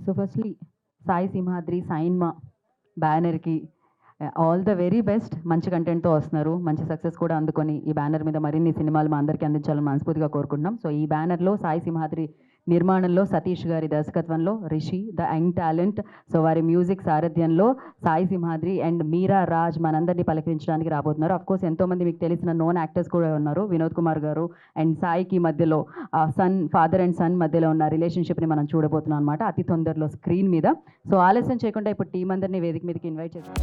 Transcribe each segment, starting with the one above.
So firstly Sai Simhadri cinema బ్యానర్కి all the very best. మంచి కంటెంట్తో వస్తున్నారు, మంచి సక్సెస్ కూడా అందుకొని ఈ బ్యానర్ మీద మరిన్ని సినిమాలు మా అందరికీ అందించాలని మనస్ఫూర్తిగా కోరుకుంటున్నాం. సో ఈ బ్యానర్లో సాయి సింహాద్రి నిర్మాణంలో సతీష్ గారి దర్శకత్వంలో Rishi the young talent, so వారి మ్యూజిక్ సారథ్యంలో సాయి సింహాద్రి అండ్ మీరా రాజ్ మనందరినీ పలకరించడానికి రాబోతున్నారు. అఫ్కోర్స్ ఎంతోమంది మీకు తెలిసిన నోన్ యాక్టర్స్ కూడా ఉన్నారు. వినోద్ కుమార్ గారు అండ్ సాయికి మధ్యలో ఫాదర్ అండ్ సన్ మధ్యలో ఉన్న రిలేషన్షిప్ని మనం చూడబోతున్నాం అనమాట అతి తొందరలో స్క్రీన్ మీద. సో ఆలస్యం చేయకుండా ఇప్పుడు టీం అందరినీ వేదిక మీదకి ఇన్వైట్ చేస్తాం.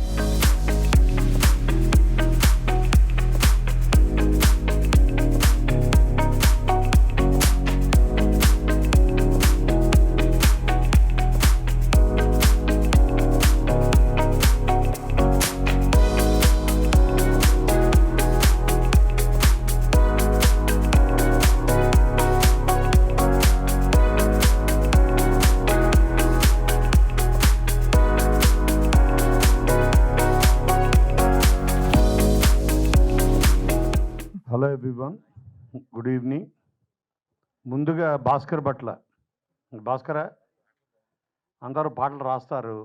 Hello everyone, good evening. ముందుగా భాస్కర్ పట్ల, భాస్కర అందరూ పాటలు రాస్తారు,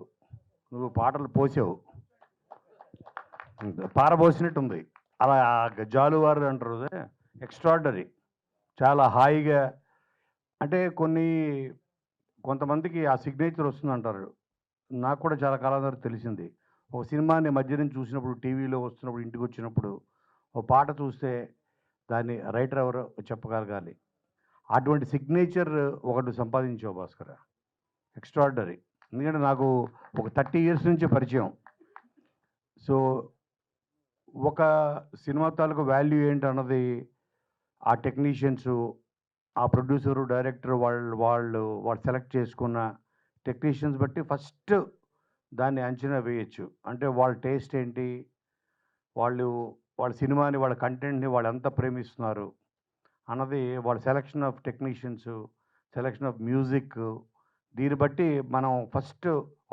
నువ్వు పాటలు పోసావు, పారబోసినట్టుంది. అలా జాలువారు అంటారు, ఎక్స్ట్రాడినరీ, చాలా హాయిగా. అంటే కొంతమందికి ఆ సిగ్నేచర్ వస్తుంది అంటారు. నాకు కూడా చాలా కాలం వరకు తెలిసింది. ఒక సినిమాని మధ్య నుంచి చూసినప్పుడు, టీవీలో వస్తున్నప్పుడు, ఇంటికి వచ్చినప్పుడు ఓ పాట చూస్తే దాన్ని రైటర్ ఎవరో చెప్పగలగాలి. అటువంటి సిగ్నేచర్ ఒకటి సంపాదించావు భాస్కర్, ఎక్స్ట్రాడినరీ. ఎందుకంటే నాకు ఒక 30 years నుంచి పరిచయం. సో ఒక సినిమా తాలూకు వాల్యూ ఏంటన్నది ఆ టెక్నీషియన్స్, ఆ ప్రొడ్యూసరు, డైరెక్టర్ వాళ్ళు సెలెక్ట్ చేసుకున్న టెక్నీషియన్స్ బట్టి ఫస్ట్ దాన్ని అంచనా వేయచ్చు. అంటే వాళ్ళ టేస్ట్ ఏంటి, వాళ్ళ సినిమాని, వాళ్ళ కంటెంట్ని వాళ్ళు ఎంత ప్రేమిస్తున్నారు అన్నది వాళ్ళ selection of technicians, selection of music, దీన్ని బట్టి మనం ఫస్ట్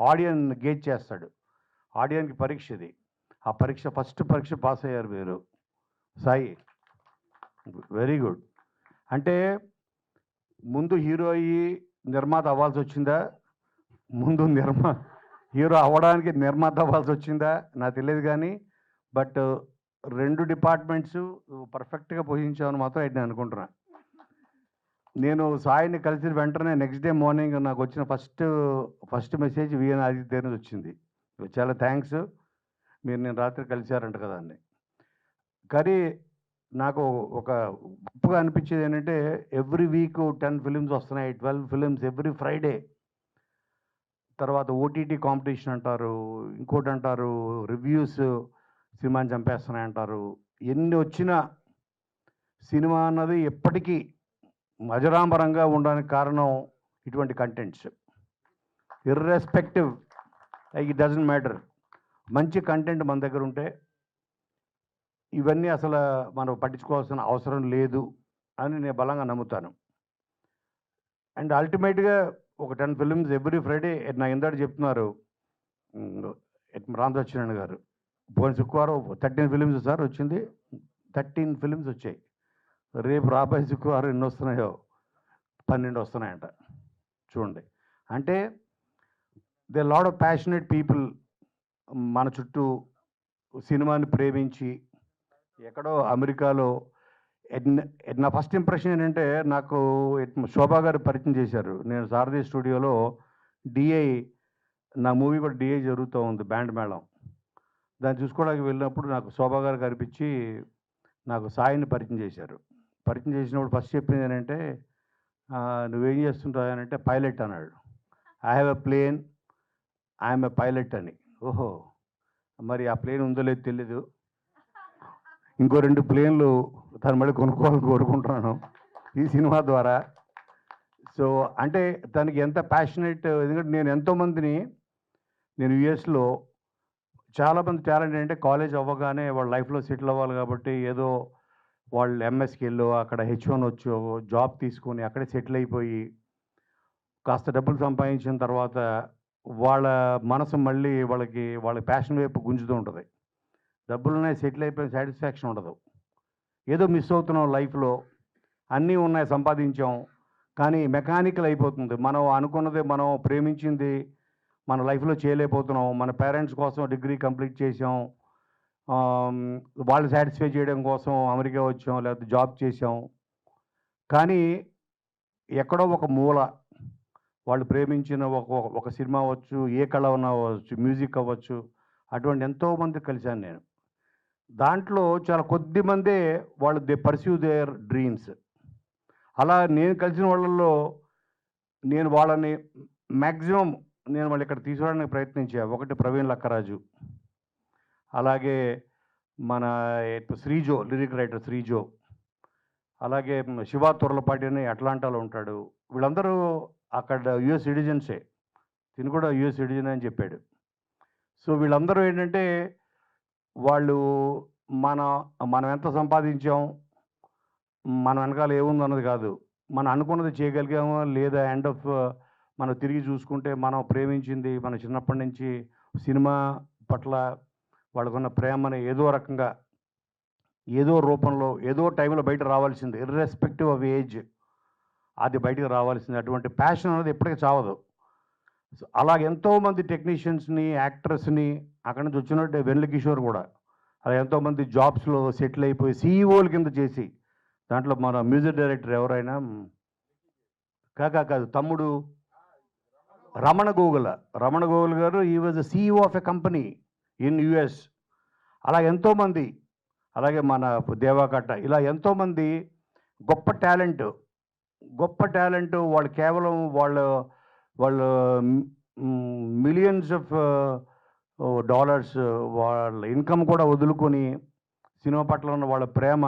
ఆడియన్ గేజ్ చేస్తాడు. ఆడియన్కి పరీక్ష ఇది. ఆ ఫస్ట్ పరీక్ష పాస్ అయ్యారు మీరు సాయి, వెరీ గుడ్. అంటే ముందు హీరో అయ్యి నిర్మాత అవ్వాల్సి వచ్చిందా, ముందు హీరో అవ్వడానికి నిర్మాత అవ్వాల్సి వచ్చిందా నాకు తెలియదు, కానీ బట్ 2 డిపార్ట్మెంట్స్ పర్ఫెక్ట్గా పోషించామని మాత్రం అయితే నేను అనుకుంటున్నా. నేను సాయిని కలిసిన వెంటనే నెక్స్ట్ డే మార్నింగ్ నాకు వచ్చిన ఫస్ట్ మెసేజ్ విఎన్ ఆదిత్య నుంచి వచ్చింది. చాలా థ్యాంక్స్, మీరు నేను రాత్రి కలిశారంట కదా అని. కానీ నాకు ఒక గొప్పగా అనిపించేది ఏంటంటే, ఎవ్రీ వీక్ 10 films వస్తున్నాయి, 12 films ఎవ్రీ ఫ్రైడే. తర్వాత ఓటీటీ కాంపిటీషన్ అంటారు, ఇంకోటి అంటారు, రివ్యూస్ సినిమాని చంపేస్తున్నాయి అంటారు. ఎన్ని వచ్చినా సినిమా అన్నది ఎప్పటికీ అజరామరంగా ఉండడానికి కారణం ఇటువంటి contents. Irrespective, it doesn't matter, మంచి కంటెంట్ మన దగ్గర ఉంటే ఇవన్నీ అసలు మనం పట్టించుకోవాల్సిన అవసరం లేదు అని నేను బలంగా నమ్ముతాను. అండ్ అల్టిమేట్గా ఒక 10 films ఎవ్రీ ఫ్రైడే. నా ఇందాక చెప్తున్నారు రామసత్యనారాయణ గారు, పోయిన శుక్రవారం 13 films సార్ వచ్చింది, 13 films వచ్చాయి. రేపు రాబోయే శుక్రవారం ఎన్ని వస్తున్నాయో, 12 వస్తున్నాయంట. చూడండి, అంటే they lot of passionate people మన చుట్టూ సినిమాని ప్రేమించి. ఎక్కడో అమెరికాలో నా ఫస్ట్ ఇంప్రెషన్ ఏంటంటే, నాకు శోభా గారు పరిచయం చేశారు. నేను సారథి స్టూడియోలో డిఐ, నా మూవీ కూడా డిఐ జరుగుతూ ఉంది, బ్యాండ్ మేళం. దాన్ని చూసుకోవడానికి వెళ్ళినప్పుడు నాకు శోభా గారు కనిపించి నాకు సాయిని పరిచయం చేశారు. పరిచయం చేసినప్పుడు ఫస్ట్ చెప్పింది ఏంటంటే, నువ్వేం చేస్తుంటావు అని అంటే, పైలట్ అన్నాడు. I have a plane, I'm a pilot అని. ఓహో, మరి ఆ ప్లేన్ ఉందో లేదో తెలీదు, ఇంకో 2 ప్లేన్లు తను మళ్ళీ కొనుక్కోవాలని కోరుకుంటున్నాను ఈ సినిమా ద్వారా. సో అంటే తనకి ఎంత ప్యాషనేట్. ఎందుకంటే నేను ఎంతోమందిని, నేను యుఎస్లో చాలామంది టాలెంట్ ఏంటంటే కాలేజ్ అవ్వగానే వాళ్ళ లైఫ్లో సెటిల్ అవ్వాలి కాబట్టి ఏదో వాళ్ళు ఎంఎస్కి వెళ్ళో అక్కడ H1 వచ్చో జాబ్ తీసుకొని అక్కడే సెటిల్ అయిపోయి కాస్త డబ్బులు సంపాదించిన తర్వాత వాళ్ళ మనసు మళ్ళీ వాళ్ళ ప్యాషన్ వైపు గుంజుతూ ఉంటుంది. డబ్బులున్నాయి, సెటిల్ అయిపోయిన సాటిస్ఫాక్షన్ ఉండదు, ఏదో మిస్ అవుతున్నాం లైఫ్లో. అన్నీ ఉన్నాయి, సంపాదించాం, కానీ మెకానికల్ అయిపోతుంది. మనం అనుకున్నది, మనం ప్రేమించింది మన లైఫ్లో చేయలేకపోతున్నాం. మన పేరెంట్స్ కోసం డిగ్రీ కంప్లీట్ చేసాం, వాళ్ళు సాటిస్ఫై చేయడం కోసం అమెరికా వచ్చాం, లేకపోతే జాబ్ చేసాం. కానీ ఎక్కడో ఒక మూల వాళ్ళు ప్రేమించిన ఒక సినిమా అవ్వచ్చు, ఏ కళ అన్నా అవ్వచ్చు, మ్యూజిక్ అవ్వచ్చు, అటువంటి ఎంతోమంది కలిశాను నేను. దాంట్లో చాలా కొద్ది మందే వాళ్ళు పర్స్యూ దేర్ డ్రీమ్స్. అలా నేను కలిసిన వాళ్ళల్లో నేను వాళ్ళని మ్యాక్సిమం నేను వాళ్ళు ఇక్కడ తీసుకురావడానికి ప్రయత్నించా. ఒకటి ప్రవీణ్ లక్కరాజు, అలాగే మన శ్రీజో, లిరిక్ రైటర్ శ్రీజో, అలాగే శివ తుర్లపాటి అని అట్లాంటాలో ఉంటాడు. వీళ్ళందరూ అక్కడ యుఎస్ సిటిజన్సే. తిను కూడా యుఎస్ సిటిజన్ అని చెప్పాడు. సో వీళ్ళందరూ ఏంటంటే వాళ్ళు మనం ఎంత సంపాదించాం, మన వెనకాల ఏముంది అన్నది కాదు, మనం అనుకున్నది చేయగలిగామో లేదా ఎండ్ ఆఫ్ మనం తిరిగి చూసుకుంటే మనం ప్రేమించింది మన చిన్నప్పటి నుంచి సినిమా పట్ల వాళ్ళకున్న ప్రేమని ఏదో రకంగా, ఏదో రూపంలో, ఏదో టైంలో బయట రావాల్సింది, ఇర్రెస్పెక్టివ్ ఆఫ్ ఏజ్, అది బయటకు రావాల్సింది. అటువంటి ప్యాషన్ అనేది ఎప్పటికీ చావదు. అలాగే ఎంతోమంది టెక్నీషియన్స్ని, యాక్టర్స్ని అక్కడి నుంచి వచ్చినట్టే వెన్నెల కిషోర్ కూడా అలా ఎంతోమంది జాబ్స్లో సెటిల్ అయిపోయి సీఈఓల కింద చేసి, దాంట్లో మన మ్యూజిక్ డైరెక్టర్ ఎవరైనా కాదు తమ్ముడు రమణ గోగుల్ గారు, ఈ was CEO of a company in US. అలా ఎంతోమంది, అలాగే మన దేవాకట్ట, ఇలా ఎంతోమంది గొప్ప టాలెంట్ వాళ్ళు కేవలం వాళ్ళు మిలియన్స్ ఆఫ్ డాలర్స్ వాళ్ళ ఇన్కమ్ కూడా వదులుకొని సినిమా పట్ల ఉన్న వాళ్ళ ప్రేమ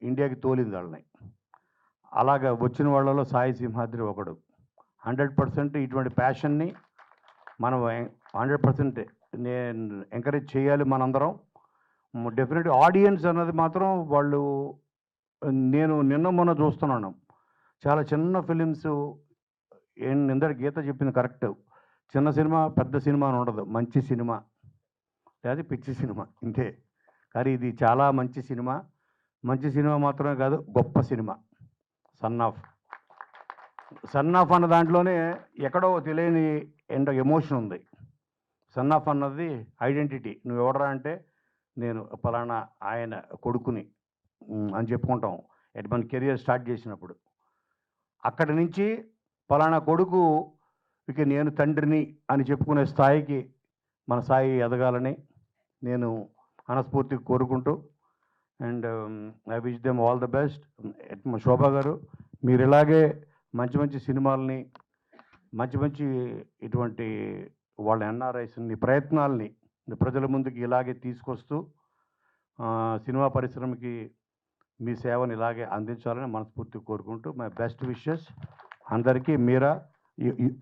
ఇండియాకి తోలింది వాళ్ళని. అలాగా వచ్చిన వాళ్ళలో సాయి సింహాద్రి ఒకడు. 100% ఇటువంటి ప్యాషన్ని మనం 100% నేను ఎంకరేజ్ చేయాలి మనందరం. డెఫినెట్ ఆడియన్స్ అన్నది మాత్రం వాళ్ళు, నేను నిన్న మొన్న చూస్తున్నాను చాలా చిన్న ఫిలిమ్స్. ఇందరు గీత చెప్పింది కరెక్ట్. చిన్న సినిమా పెద్ద సినిమా అని ఉండదు, మంచి సినిమా లేదా పిచ్చి సినిమా ఇంతే. కానీ ఇది చాలా మంచి సినిమా. మంచి సినిమా మాత్రమే కాదు, గొప్ప సినిమా. సన్ ఆఫ్ అన్న దాంట్లోనే ఎక్కడో తెలియని ఎమోషన్ ఉంది. సన్ ఆఫ్ అన్నది ఐడెంటిటీ. నువ్వు ఎవడరా అంటే నేను పలానా ఆయన కొడుకుని అని చెప్పుకుంటాం మన కెరియర్ స్టార్ట్ చేసినప్పుడు. అక్కడి నుంచి పలానా కొడుకు ఇక నేను తండ్రిని అని చెప్పుకునే స్థాయికి మన సాయి ఎదగాలని నేను మనస్ఫూర్తిగా కోరుకుంటూ, and I wish them all the best. Shobha garu, మీరు ఇలాగే మంచి మంచి సినిమాలని, మంచి ఇటువంటి వాళ్ళ ఎన్ఆర్ఐస్ని ప్రయత్నాలని ప్రజల ముందుకి ఇలాగే తీసుకొస్తూ సినిమా పరిశ్రమకి మీ సేవను ఇలాగే అందించాలని మనస్ఫూర్తిగా కోరుకుంటూ, మై బెస్ట్ విషెస్ అందరికీ. Meera,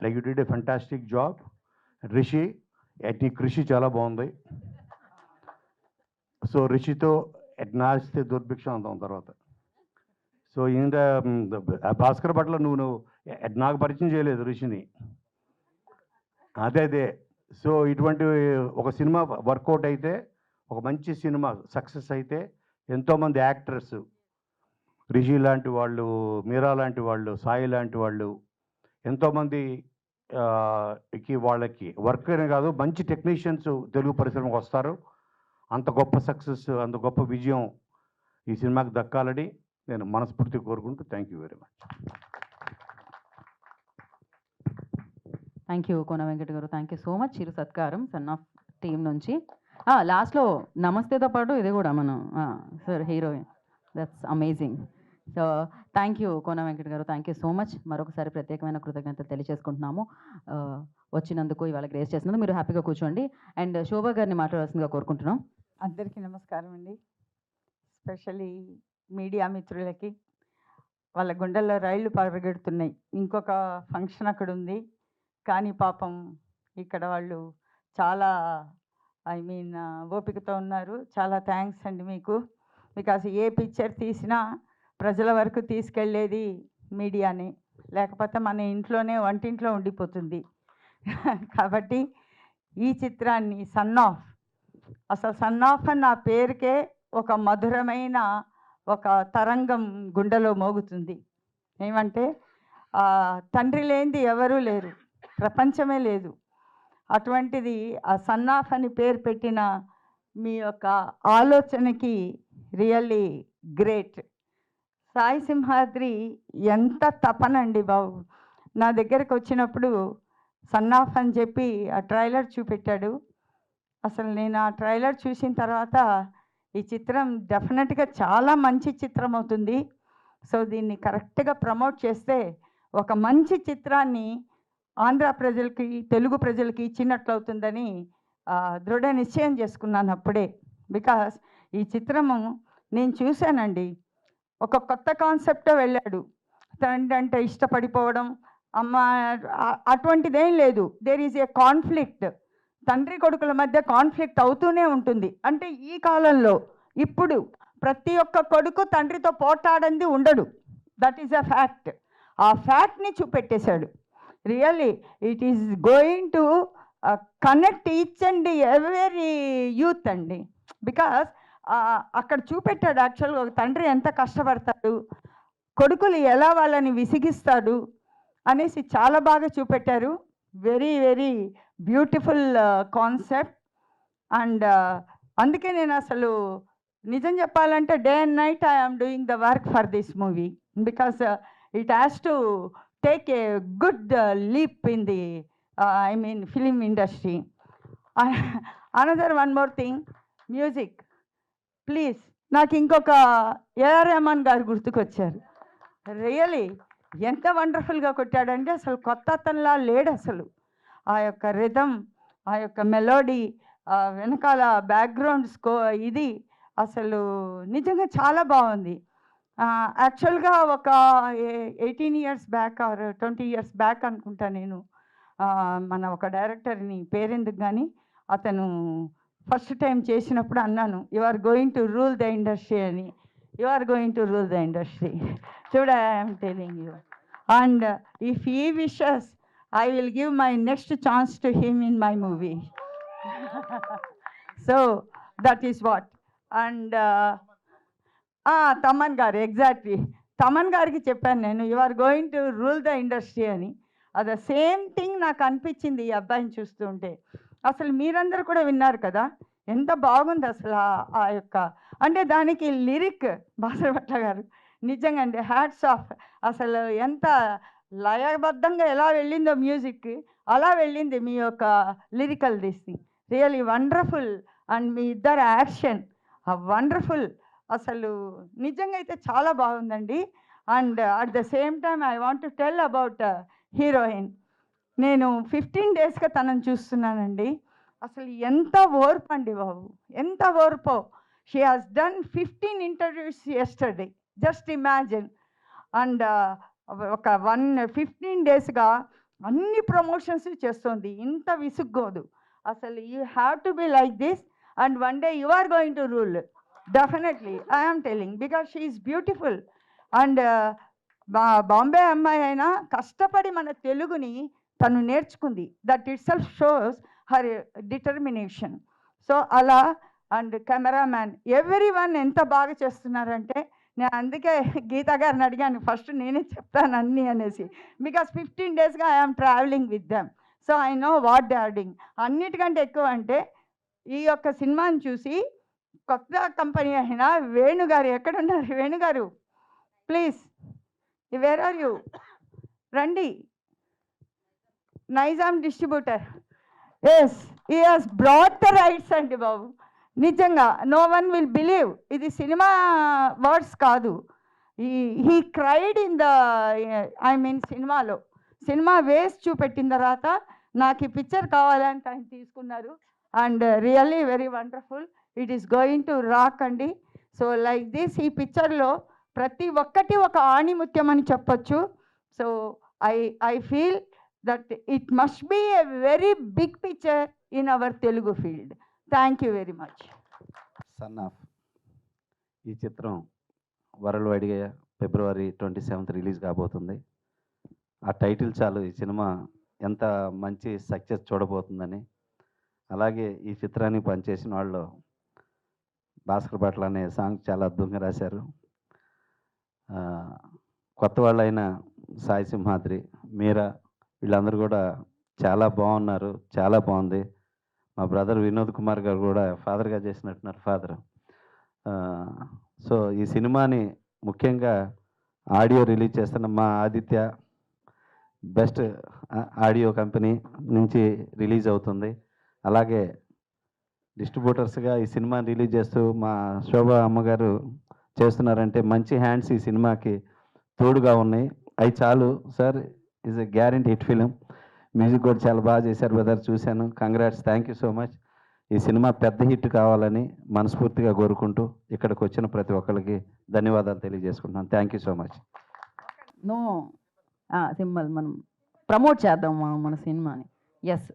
like you did a fantastic job. Rishi, నీ కృషి చాలా బాగుంది. సో రిషితో నాస్తే దుర్భిక్షం అందాం తర్వాత. సో ఇంకా భాస్కర్ పట్ల నువ్వు నాకు పరిచయం చేయలేదు రిషిని. అదే సో ఇటువంటి ఒక సినిమా వర్కౌట్ అయితే, ఒక మంచి సినిమా సక్సెస్ అయితే, ఎంతోమంది యాక్టర్స్, రిషి లాంటి వాళ్ళు, మీరా లాంటి వాళ్ళు, సాయి లాంటి వాళ్ళు, ఎంతోమంది వాళ్ళకి వర్క్ అనే కాదు మంచి టెక్నీషియన్స్ తెలుగు పరిశ్రమకు వస్తారు. అంత గొప్ప సక్సెస్, అంత గొప్ప విజయం ఈ సినిమాకి దక్కాలని నేను మనస్ఫూర్తిగా కోరుకుంటూ thank you very much. Thank you Kona Venkata garu, thank you so much. చిరు సత్కారం సన్ ఆఫ్ టీం నుంచి. లాస్ట్లో నమస్తేతో పాటు ఇది కూడా మనం sir heroine, that's amazing. So thank you Kona Venkata garu, thank you so much. మరొకసారి ప్రత్యేకమైన కృతజ్ఞతలు తెలియజేసుకుంటున్నాము వచ్చినందుకు, ఇవాళ గ్రేస్ చేసినందుకు. మీరు హ్యాపీగా కూర్చోండి. అండ్ శోభా గారిని మాట్లాడాల్సిందిగా కోరుకుంటున్నాం. అందరికీ నమస్కారం అండి. స్పెషల్లీ మీడియా మిత్రులకి. వాళ్ళ గుండెల్లో రైళ్లు పరిగెడుతున్నాయి. ఇంకొక ఫంక్షన్ అక్కడ ఉంది, కానీ పాపం ఇక్కడ వాళ్ళు చాలా ఓపికతో ఉన్నారు. చాలా థ్యాంక్స్ అండి మీకు. బికాస్ ఏ పిక్చర్ తీసినా ప్రజల వరకు తీసుకెళ్ళేది మీడియానే, లేకపోతే మన ఇంట్లోనే వంటింట్లో ఉండిపోతుంది. కాబట్టి ఈ చిత్రాన్ని అసలు సన్ ఆఫ్ అన్న పేరుకే ఒక మధురమైన ఒక తరంగం గుండెలో మోగుతుంది. ఏమంటే తండ్రి లేనిది ఎవరూ లేరు, ప్రపంచమే లేదు. అటువంటిది ఆ సన్నాఫ్ అని పేరు పెట్టిన మీ యొక్క ఆలోచనకి రియల్లీ గ్రేట్. సాయి సింహాద్రి ఎంత తపనండి బాబు. నా దగ్గరకు వచ్చినప్పుడు సన్నాఫ్ అని చెప్పి ఆ ట్రైలర్ చూపెట్టాడు. అసలు నేను ఆ ట్రైలర్ చూసిన తర్వాత ఈ చిత్రం డెఫినెట్గా చాలా మంచి చిత్రం అవుతుంది. సో దీన్ని కరెక్ట్గా ప్రమోట్ చేస్తే ఒక మంచి చిత్రాన్ని ఆంధ్ర ప్రజలకి, తెలుగు ప్రజలకి ఇచ్చినట్లు అవుతుందని దృఢ నిశ్చయం చేసుకున్నాను అప్పుడే. బికాస్ ఈ చిత్రము నేను చూశానండి. ఒక కొత్త కాన్సెప్ట్తో వెళ్ళాడు. తండ్రి అంటే ఇష్టపడిపోవడం, అమ్మ అటువంటిదేం లేదు. There is a conflict. తండ్రి కొడుకుల మధ్య కాన్ఫ్లిక్ట్ అవుతూనే ఉంటుంది. అంటే ఈ కాలంలో ఇప్పుడు ప్రతి ఒక్క కొడుకు తండ్రితో పోట్లాడంది ఉండడు. That is a fact. ఆ ఫ్యాక్ట్ని చూపెట్టేశాడు. Really it is going to connect each and every youth అండి. బికాస్ అక్కడ చూపెట్టాడు యాక్చువల్గా ఒక తండ్రి ఎంత కష్టపడతాడు, కొడుకులు ఎలా వాళ్ళని విసిగిస్తాడు అనేసి చాలా బాగా చూపెట్టారు. Very very beautiful concept. And అందుకే నేను అసలు నిజం చెప్పాలంటే day and night I'm doing the work for this movie because it has to take a good leap in the I mean film industry. Another one more thing, music please. నాకు ఇంకొక AR Rahman గారు గుర్తుకొచ్చారు. Really ఎంత వండర్ఫుల్గా కొట్టాడంటే అసలు కొత్త అతనిలా లేడు అసలు. ఆ యొక్క రిథమ్, ఆ యొక్క మెలోడీ, వెనకాల బ్యాక్గ్రౌండ్ ఇది అసలు నిజంగా చాలా బాగుంది. యాక్చువల్గా ఒక 18 years back or 20 years back అనుకుంటా నేను మన ఒక డైరెక్టర్ని, పేరెందుకు కానీ, అతను ఫస్ట్ టైం చేసినప్పుడు అన్నాను, you are going to rule the industry అని. You are going to rule the industry. చూడ I'm telling you. And if he wishes I will give my next chance to him in my movie. So that is what. And Thaman గారు, exactly Thaman గారికి చెప్పాను నేను, you are going to rule the industry అని. అది same thing నాకు అనిపించింది ఈ అబ్బాయిని చూస్తుంటే. అసలు మీరందరూ కూడా విన్నారు కదా, ఎంత బాగుంది అసలు ఆ యొక్క, అంటే దానికి లిరిక్ బాసరభట్ల గారు నిజంగా అండి హ్యాట్స్ ఆఫ్. అసలు ఎంత లయబద్ధంగా ఎలా వెళ్ళిందో మ్యూజిక్, అలా వెళ్ళింది మీ యొక్క lyrical this. Really wonderful. And మీ ఇద్దరు యాక్షన్ వండర్ఫుల్. అసలు నిజంగా అయితే చాలా బాగుందండి. And at the same time I want to tell about heroine. నేను 15 daysగా తనను చూస్తున్నానండి. అసలు ఎంత ఓర్పు అండి బాబు, ఎంత ఓర్పో. She has done 15 interviews yesterday, just imagine. And ఒక 15 daysగా అన్ని ప్రమోషన్స్ చేస్తుంది, ఇంత విసుగ్గోదు. అసలు you have to be like this and one day you are going to rule definitely. I'm telling because she is beautiful. And Bombay అమ్మాయి అయినా కష్టపడి మన తెలుగుని తను నేర్చుకుంది. That itself shows her determination. So అలా. అండ్ కెమెరామ్యాన్ ఎవ్రీ వన్ ఎంత బాగా చేస్తున్నారంటే, నేను అందుకే గీతా గారిని అడిగాను ఫస్ట్ నేనే చెప్తాను అన్నీ అనేసి. బికాస్ 15 daysగా I'm travelling with them. So I know what they are doing. అన్నిటికంటే ఎక్కువ అంటే ఈ యొక్క సినిమాని చూసి కొత్త కంపెనీ అయిన వేణుగారు ఎక్కడున్నారు? వేణుగారు ప్లీజ్, వేర్ ఆర్ యూ? రండి. Nizam distributor. Yes, he has brought the rights అండి బాబు. నిజంగా నో వన్ విల్ బిలీవ్, ఇది సినిమా వర్డ్స్ కాదు. He cried in the I mean సినిమాలో, సినిమా వేస్ చూపెట్టిన తర్వాత నాకు ఈ పిక్చర్ కావాలని ఆయన తీసుకున్నారు. And really very wonderful. It is going to rock అండి. సో లైక్ దిస్ ఈ పిక్చర్లో ప్రతి ఒక్కటి ఒక ఆణిముత్యం అని చెప్పొచ్చు. So I feel that it must be a very big picture in our Telugu field. Thank you very much. Son of ఈ చిత్రం వరల్డ్ వైడ్గా February 27th రిలీజ్ కాబోతుంది. ఆ టైటిల్ చాలు ఈ సినిమా ఎంత మంచి సక్సెస్ చూడబోతుందని. అలాగే ఈ చిత్రాన్ని పనిచేసిన వాళ్ళు భాస్కర్ భట్ల అనే సాంగ్ చాలా అద్భుతంగా రాశారు. కొత్త వాళ్ళైన సాయి సింహాద్రి, మీరా వీళ్ళందరూ కూడా చాలా బాగున్నారు. చాలా బాగుంది. మా బ్రదర్ వినోద్ కుమార్ గారు కూడా ఫాదర్గా చేసినట్టున్నారు ఫాదర్. సో ఈ సినిమాని ముఖ్యంగా ఆడియో రిలీజ్ చేస్తున్న మా ఆదిత్య బెస్ట్ ఆడియో కంపెనీ నుంచి రిలీజ్ అవుతుంది. అలాగే డిస్ట్రిబ్యూటర్స్గా ఈ సినిమాని రిలీజ్ చేస్తూ మా శోభ అమ్మగారు చేస్తున్నారంటే మంచి హ్యాండ్స్ ఈ సినిమాకి తోడుగా ఉన్నాయి. అవి చాలు sir. Is a guarantee hit film. Music కూడా చాలా బాగా చేశారు బ్రదర్, చూశాను. Congrats, thank you so much. ఈ సినిమా పెద్ద హిట్ కావాలని మనస్ఫూర్తిగా కోరుకుంటూ ఇక్కడికి వచ్చిన ప్రతి ఒక్కరికి ధన్యవాదాలు తెలియజేసుకుంటున్నాను. Thank you so much. No symbol మనం ప్రమోట్ చేద్దాం మన సినిమాని. ఎస్.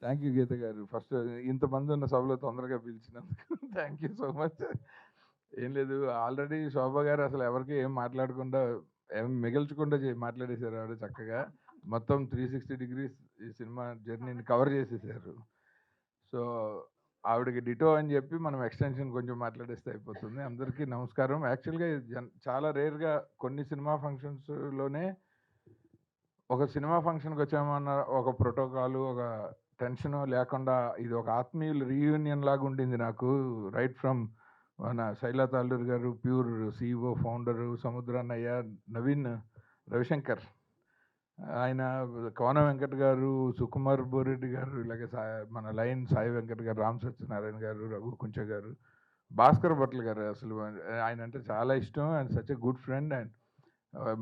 థ్యాంక్ యూ గీత గారు. ఫస్ట్ ఇంతమంది ఉన్న సభలో తొందరగా పిలిచినందుకు థ్యాంక్ యూ సో మచ్. ఏం లేదు, ఆల్రెడీ శోభ గారు అసలు ఎవరికి ఏం మాట్లాడకుండా ఏం మిగల్చకుండా మాట్లాడేశారు. ఆవిడ చక్కగా మొత్తం 360 degrees ఈ సినిమా జర్నీని కవర్ చేసేసారు. సో ఆవిడకి డిటో అని చెప్పి మనం ఎక్స్టెన్షన్ కొంచెం మాట్లాడేస్తే అయిపోతుంది. అందరికీ నమస్కారం. యాక్చువల్గా చాలా రేర్గా కొన్ని సినిమా ఫంక్షన్స్లోనే ఒక సినిమా ఫంక్షన్కి వచ్చామన్న ఒక ప్రోటోకాలు, ఒక టెన్షను లేకుండా ఇది ఒక ఆత్మీయుల రీయూనియన్ లాగా ఉండింది నాకు. రైట్ ఫ్రమ్ మన Shaila Talluru garu, pure CEO founder, సముద్రాన్నయ్య, నవీన్ రవిశంకర్, ఆయన కోన వెంకట్ గారు, సుకుమార్ బోరెడ్డి గారు, ఇలాగే మన లైన్ సాయి వెంకట్ గారు, రామ్ సత్యనారాయణ గారు, రఘు కుంచ గారు, భాస్కర్ భట్ల గారు. అసలు ఆయన అంటే చాలా ఇష్టం. And such a good friend. And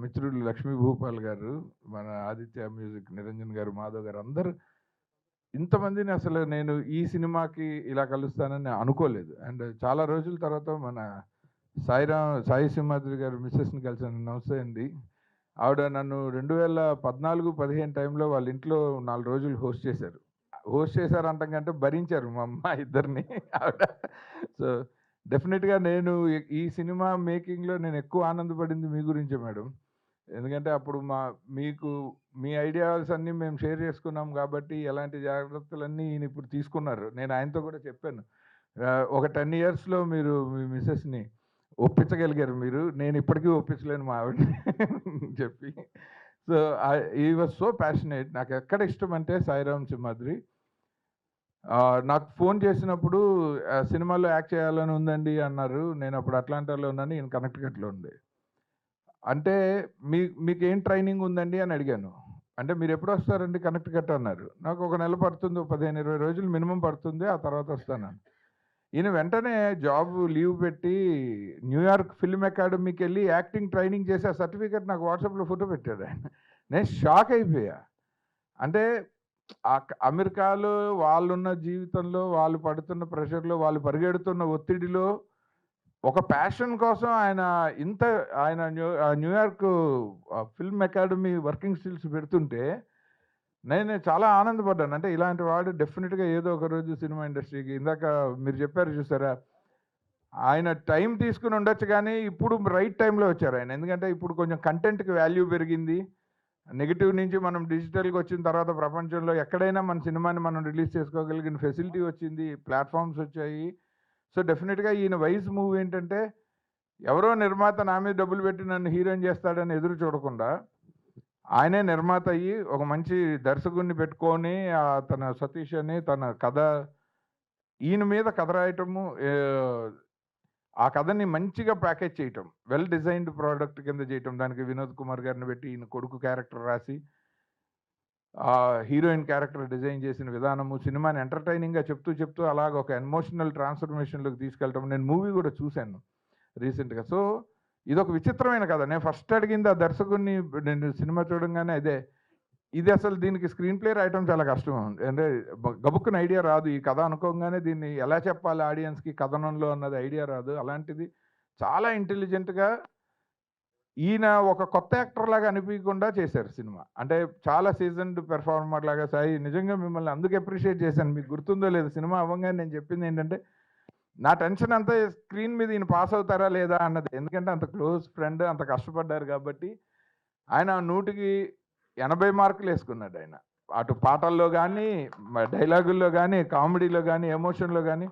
మిత్రులు లక్ష్మీ భూపాల్ గారు, మన ఆదిత్య మ్యూజిక్ నిరంజన్ గారు, మాధవ్ గారు, అందరూ ఇంతమందిని అసలు నేను ఈ సినిమాకి ఇలా కలుస్తానని అనుకోలేదు. అండ్ చాలా రోజుల తర్వాత మన సాయి సింహాద్రి గారు మిస్సెస్ని కలిసాను. నమస్తే అండి. ఆవిడ నన్ను 2014-15 టైంలో వాళ్ళ ఇంట్లో 4 రోజులు హోస్ట్ చేశారు. హోస్ట్ చేశారు అంటాం కంటే భరించారు మా అమ్మ ఇద్దరిని ఆవిడ. సో డెఫినెట్గా నేను ఈ సినిమా మేకింగ్లో నేను ఎక్కువ ఆనందపడింది మీ గురించే మేడం. ఎందుకంటే అప్పుడు మీకు మీ ఐడియాస్ అన్నీ మేము షేర్ చేసుకున్నాం కాబట్టి ఎలాంటి జాగ్రత్తలన్నీ ఈయన ఇప్పుడు తీసుకున్నారు. నేను ఆయనతో కూడా చెప్పాను, ఒక 10 yearsలో మీరు మీ మిస్సెస్ని ఒప్పించగలిగారు మీరు, నేను ఇప్పటికీ ఒప్పించలేను మా ఆవిడని చెప్పి. సో ఈ వాజ్ సో ప్యాషనేట్. నాకు ఎక్కడ ఇష్టం అంటే సాయిరామ్ సింహాద్రి. నాకు ఫోన్ చేసినప్పుడు సినిమాలో యాక్ట్ చేయాలని ఉందండి అన్నారు. నేను అప్పుడు అట్లాంటాలో ఉన్నాను, ఈయన కనెక్టికట్లో ఉంది. అంటే మీకు ఏం ట్రైనింగ్ ఉందండి అని అడిగాను. అంటే మీరు ఎప్పుడు వస్తారండి కనెక్టికట్ అన్నారు. నాకు ఒక నెల పడుతుంది, 15-20 రోజులు మినిమం పడుతుంది, ఆ తర్వాత వస్తాను. ఈయన వెంటనే జాబ్ లీవ్ పెట్టి న్యూయార్క్ ఫిల్మ్ అకాడమీకి వెళ్ళి యాక్టింగ్ ట్రైనింగ్ చేసి ఆ సర్టిఫికేట్ నాకు వాట్సాప్లో ఫోటో పెట్టాడు ఆయన. నేను షాక్ అయిపోయా. అంటే అమెరికాలో వాళ్ళున్న జీవితంలో, వాళ్ళు పడుతున్న ప్రెషర్లో, వాళ్ళు పరిగెడుతున్న ఒత్తిడిలో ఒక ప్యాషన్ కోసం ఆయన New York film academy working stills పెడుతుంటే నేను చాలా ఆనందపడ్డాను. అంటే ఇలాంటి వాడు డెఫినెట్గా ఏదో ఒక రోజు సినిమా ఇండస్ట్రీకి, ఇందాక మీరు చెప్పారు చూసారా, ఆయన టైం తీసుకుని ఉండొచ్చు కానీ ఇప్పుడు రైట్ టైంలో వచ్చారు ఆయన. ఎందుకంటే ఇప్పుడు కొంచెం కంటెంట్కి వాల్యూ పెరిగింది. నెగిటివ్ నుంచి మనం డిజిటల్కి వచ్చిన తర్వాత ప్రపంచంలో ఎక్కడైనా మన సినిమాని మనం రిలీజ్ చేసుకోగలిగిన ఫెసిలిటీ వచ్చింది, ప్లాట్ఫామ్స్ వచ్చాయి. సో డెఫినెట్గా ఈయన వయసు మూవ్ ఏంటంటే ఎవరో నిర్మాత నా మీద డబ్బులు పెట్టి నన్ను హీరోయిన్ చేస్తాడని ఎదురు చూడకుండా ఆయనే నిర్మాత అయ్యి ఒక మంచి దర్శకుడిని పెట్టుకొని తన సతీష్ అని తన కథ ఈయన మీద కథ రాయటము, ఆ కథని మంచిగా ప్యాకేజ్ చేయటం, వెల్ డిజైన్డ్ ప్రోడక్ట్ కింద చేయటం, దానికి వినోద్ కుమార్ గారిని పెట్టి ఈయన కొడుకు క్యారెక్టర్ రాసి హీరోయిన్ క్యారెక్టర్ డిజైన్ చేసిన విధానము, సినిమాని ఎంటర్టైనింగ్గా చెప్తూ అలాగ ఒక ఎమోషనల్ ట్రాన్స్ఫర్మేషన్లోకి తీసుకెళ్ళటం. నేను మూవీ కూడా చూశాను రీసెంట్గా. సో ఇదొక విచిత్రమైన కథ. నేను ఫస్ట్ అడిగింది ఆ దర్శకుడిని, నేను సినిమా చూడంగానే ఇది అసలు దీనికి స్క్రీన్ ప్లే రాయటం చాలా కష్టం. అంటే గబుక్కున ఐడియా రాదు. ఈ కథ అనుకోగానే దీన్ని ఎలా చెప్పాలి ఆడియన్స్కి కథనంలో అన్నది ఐడియా రాదు. అలాంటిది చాలా ఇంటెలిజెంట్గా ఈయన ఒక కొత్త యాక్టర్ లాగా అనిపించకుండా చేశారు సినిమా. అంటే చాలా సీజన్డ్ పెర్ఫార్మర్ లాగా. సాయి నిజంగా మిమ్మల్ని అందుకు అప్రిషియేట్ చేశాను. మీకు గుర్తుందో లేదు, సినిమా అవ్వగానే నేను చెప్పింది ఏంటంటే నా టెన్షన్ అంతా స్క్రీన్ మీద ఈయన పాస్ అవుతారా లేదా అన్నది. ఎందుకంటే అంత క్లోజ్ ఫ్రెండ్, అంత కష్టపడ్డారు కాబట్టి. ఆయన 100కి 80 మార్కులు వేసుకున్నాడు ఆయన. అటు పాటల్లో కానీ, డైలాగుల్లో కానీ, కామెడీలో కానీ, ఎమోషన్లో కానీ.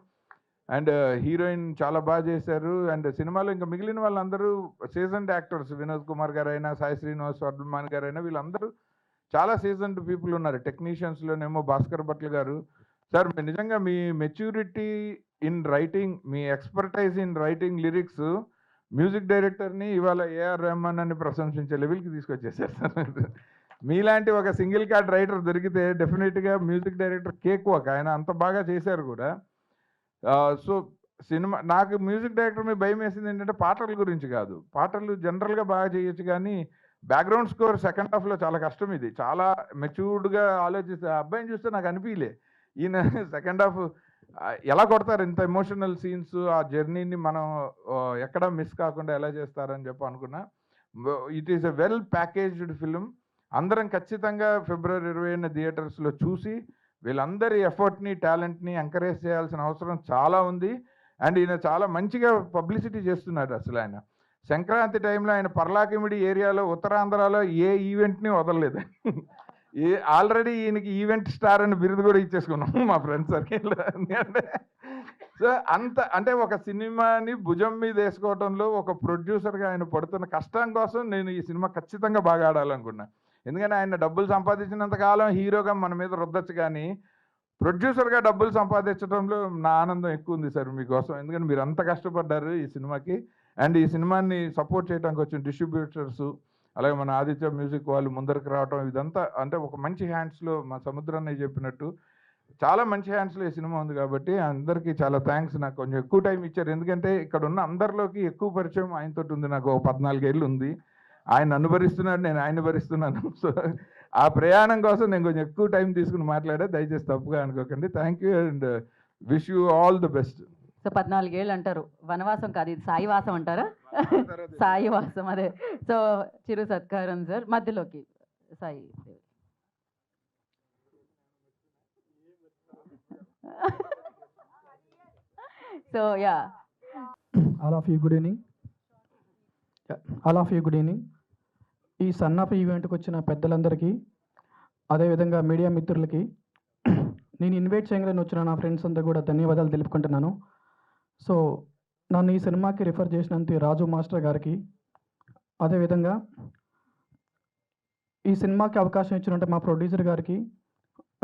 అండ్ హీరోయిన్ చాలా బాగా చేశారు. అండ్ సినిమాలో ఇంకా మిగిలిన వాళ్ళందరూ సీజన్డ్ యాక్టర్స్, వినోద్ కుమార్ గారు అయినా, సాయి శ్రీనివాస్ వర్ధమాన్ గారు అయినా, వీళ్ళందరూ చాలా సీజన్డ్ పీపుల్ ఉన్నారు. టెక్నీషియన్స్లోనేమో భాస్కర్ భట్ల గారు. సార్ నిజంగా మీ మెచ్యూరిటీ ఇన్ రైటింగ్, మీ expertise in writing lyrics music డైరెక్టర్ని ఇవాళ ఏఆర్ రెహమాన్ అని ప్రశంసించే లెవెల్కి తీసుకొచ్చేసారు సార్. మీలాంటి ఒక సింగిల్ కార్డ్ రైటర్ దొరికితే డెఫినెట్గా మ్యూజిక్ డైరెక్టర్ కేక్ వాక్, ఆయన అంత బాగా చేశారు కూడా. సో సినిమా నాకు మ్యూజిక్ డైరెక్టర్ మీద భయం వేసింది ఏంటంటే పాటల గురించి కాదు. పాటలు జనరల్గా బాగా చేయొచ్చు, కానీ బ్యాక్గ్రౌండ్ స్కోర్ సెకండ్ హాఫ్లో చాలా కష్టం. ఇది చాలా మెచ్యూర్డ్గా ఆలోచిస్తే ఆ అబ్బాయిని చూస్తే నాకు అనిపించలే ఈయన సెకండ్ హాఫ్ ఎలా కొడతారు, ఇంత ఎమోషనల్ సీన్స్, ఆ జర్నీని మనం ఎక్కడ మిస్ కాకుండా ఎలా చేస్తారని చెప్పి అనుకున్నా. It is a well packaged film. అందరం ఖచ్చితంగా ఫిబ్రవరి 20న థియేటర్స్లో చూసి వీళ్ళందరి ఎఫర్ట్ని, టాలెంట్ని ఎంకరేజ్ చేయాల్సిన అవసరం చాలా ఉంది. అండ్ ఈయన చాలా మంచిగా పబ్లిసిటీ చేస్తున్నాడు. అసలు ఆయన సంక్రాంతి టైంలో ఆయన పర్లాకిమిడి ఏరియాలో, ఉత్తరాంధ్రలో ఏ ఈవెంట్ని వదలలేదు. ఆల్రెడీ ఈయనకి ఈవెంట్ స్టార్ అని బిరుదు కూడా ఇచ్చేసుకున్నాం మా ఫ్రెండ్స్ సర్కిల్. సో అంత అంటే ఒక సినిమాని భుజం మీద వేసుకోవడంలో ఒక ప్రొడ్యూసర్గా ఆయన పడుతున్న కష్టం కోసం నేను ఈ సినిమా ఖచ్చితంగా బాగా ఆడాలనుకున్నా. ఎందుకంటే ఆయన డబ్బులు సంపాదించినంత కాలం హీరోగా మన మీద రుద్దచ్చు, కానీ ప్రొడ్యూసర్గా డబ్బులు సంపాదించడంలో నా ఆనందం ఎక్కువ ఉంది సార్ మీకోసం. ఎందుకంటే మీరు అంత కష్టపడ్డారు ఈ సినిమాకి. అండ్ ఈ సినిమాని సపోర్ట్ చేయడానికి వచ్చిన డిస్ట్రిబ్యూటర్స్, అలాగే మన ఆదిత్య మ్యూజిక్ వాళ్ళు ముందరికి రావడం, ఇదంతా అంటే ఒక మంచి హ్యాండ్స్లో, మా సముద్రాన్ని చెప్పినట్టు చాలా మంచి హ్యాండ్స్లో ఈ సినిమా ఉంది. కాబట్టి అందరికీ చాలా థ్యాంక్స్. నాకు కొంచెం ఎక్కువ టైం ఇచ్చారు, ఎందుకంటే ఇక్కడ ఉన్న అందరిలోకి ఎక్కువ పరిచయం ఆయనతో ఉంది. నాకు 14 ఏళ్ళు ఉంది. ఆయన అనుభరిస్తున్నాడు, నేను ఆయన భరిస్తున్నాను. సో ఆ ప్రయాణం కోసం నేను కొంచెం ఎక్కువ టైం తీసుకుని మాట్లాడా, దయచేసి తప్పుగా అనుకోకండి. Thank you and wish you all the best. So 14 ఏళ్ళు అంటారు, వనవాసం కాదు ఇది సాయివాసం అంటారా? సాయివాసం, అదే. సో చిరు సత్కారం సార్, మధ్యలోకి Sai. So yeah, all of you good evening. ఈ సన్ ఆఫ్ ఈవెంట్కి వచ్చిన పెద్దలందరికీ, అదేవిధంగా మీడియా మిత్రులకి, నేను ఇన్వైట్ చేయగానే వచ్చిన నా ఫ్రెండ్స్ అంతా కూడా ధన్యవాదాలు తెలుపుకుంటున్నాను. సో నన్ను ఈ సినిమాకి రిఫర్ చేసినంత రాజు మాస్టర్ గారికి, అదేవిధంగా ఈ సినిమాకి అవకాశం ఇచ్చినట్టు మా ప్రొడ్యూసర్ గారికి,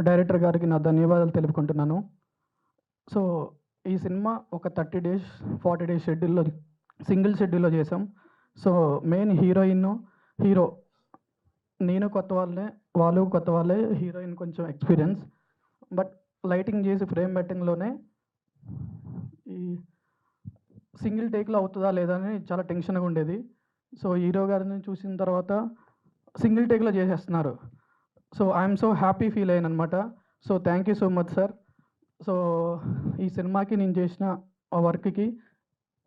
డైరెక్టర్ గారికి నా ధన్యవాదాలు తెలుపుకుంటున్నాను. సో ఈ సినిమా ఒక 30 డేస్ 40 డేస్ షెడ్యూల్లో, సింగిల్ షెడ్యూల్లో చేసాం. సో మెయిన్ హీరో నేను కొత్త వాళ్ళే, వాళ్ళు కొత్త వాళ్ళే. హీరోయిన్ కొంచెం ఎక్స్పీరియన్స్, బట్ లైటింగ్ చేసి ఫ్రేమ్ బెట్టింగ్లోనే ఈ సింగిల్ టేక్లో అవుతుందా లేదా అని చాలా టెన్షన్గా ఉండేది. సో హీరో గారిని చూసిన తర్వాత సింగిల్ టేక్లో చేసేస్తున్నారు. So I'm so happy feel అయ్యాను అనమాట. So thank you so much sir. So ఈ సినిమాకి నేను చేసిన వర్క్కి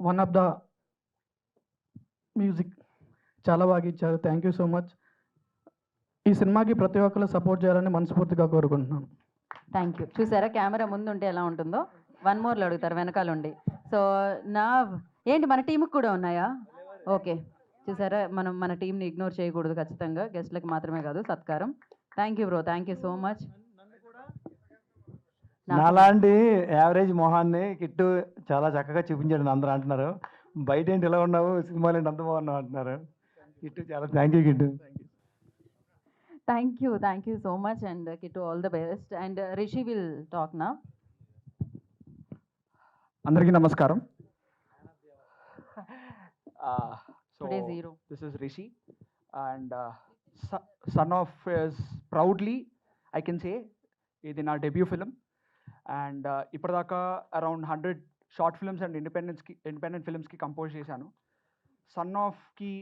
వన్ ఆఫ్ ద మ్యూజిక్ చాలా బాగా ఇచ్చారు. Thank you so much. ఈ సినిమాకి ప్రతి ఒక్కరు సపోర్ట్ చేయాలని మనస్ఫూర్తిగా కోరుకుంటున్నాను. Thank you. చూసారా కెమెరా ముందు ఉంటే ఎలా ఉంటుందో, 1 మోర్లు అడుగుతారు వెనకాల ఉండి. సో నా ఏంటి మన టీంకి కూడా ఉన్నాయా? ఓకే, చూసారా, మనం మన టీంని ఇగ్నోర్ చేయకూడదు ఖచ్చితంగా, గెస్ట్లకు మాత్రమే కాదు సత్కారం. Thank you bro, thank you so much. నాలాంటి యావరేజ్ మొహాన్ని కిట్టు చాలా చక్కగా చూపించాడు అందరూ అంటున్నారు. బయట ఏంటి ఎలా ఉన్నావు, సినిమాలు ఏంటి అంత బాగున్నావు అంటున్నారు. కిట్టు చాలా thank you Kittu. Thank you so much and Kittu all the best. And Rishi will talk నా. అందరికీ నమస్కారం. Today's hero. This is Rishi and son of is proudly I can say ఇది నా డెబ్యూ ఫిలిం. అండ్ ఇప్పటిదాకా around 100 short films and independent ఫిల్మ్స్కి compose చేశాను. Son ఆఫ్కి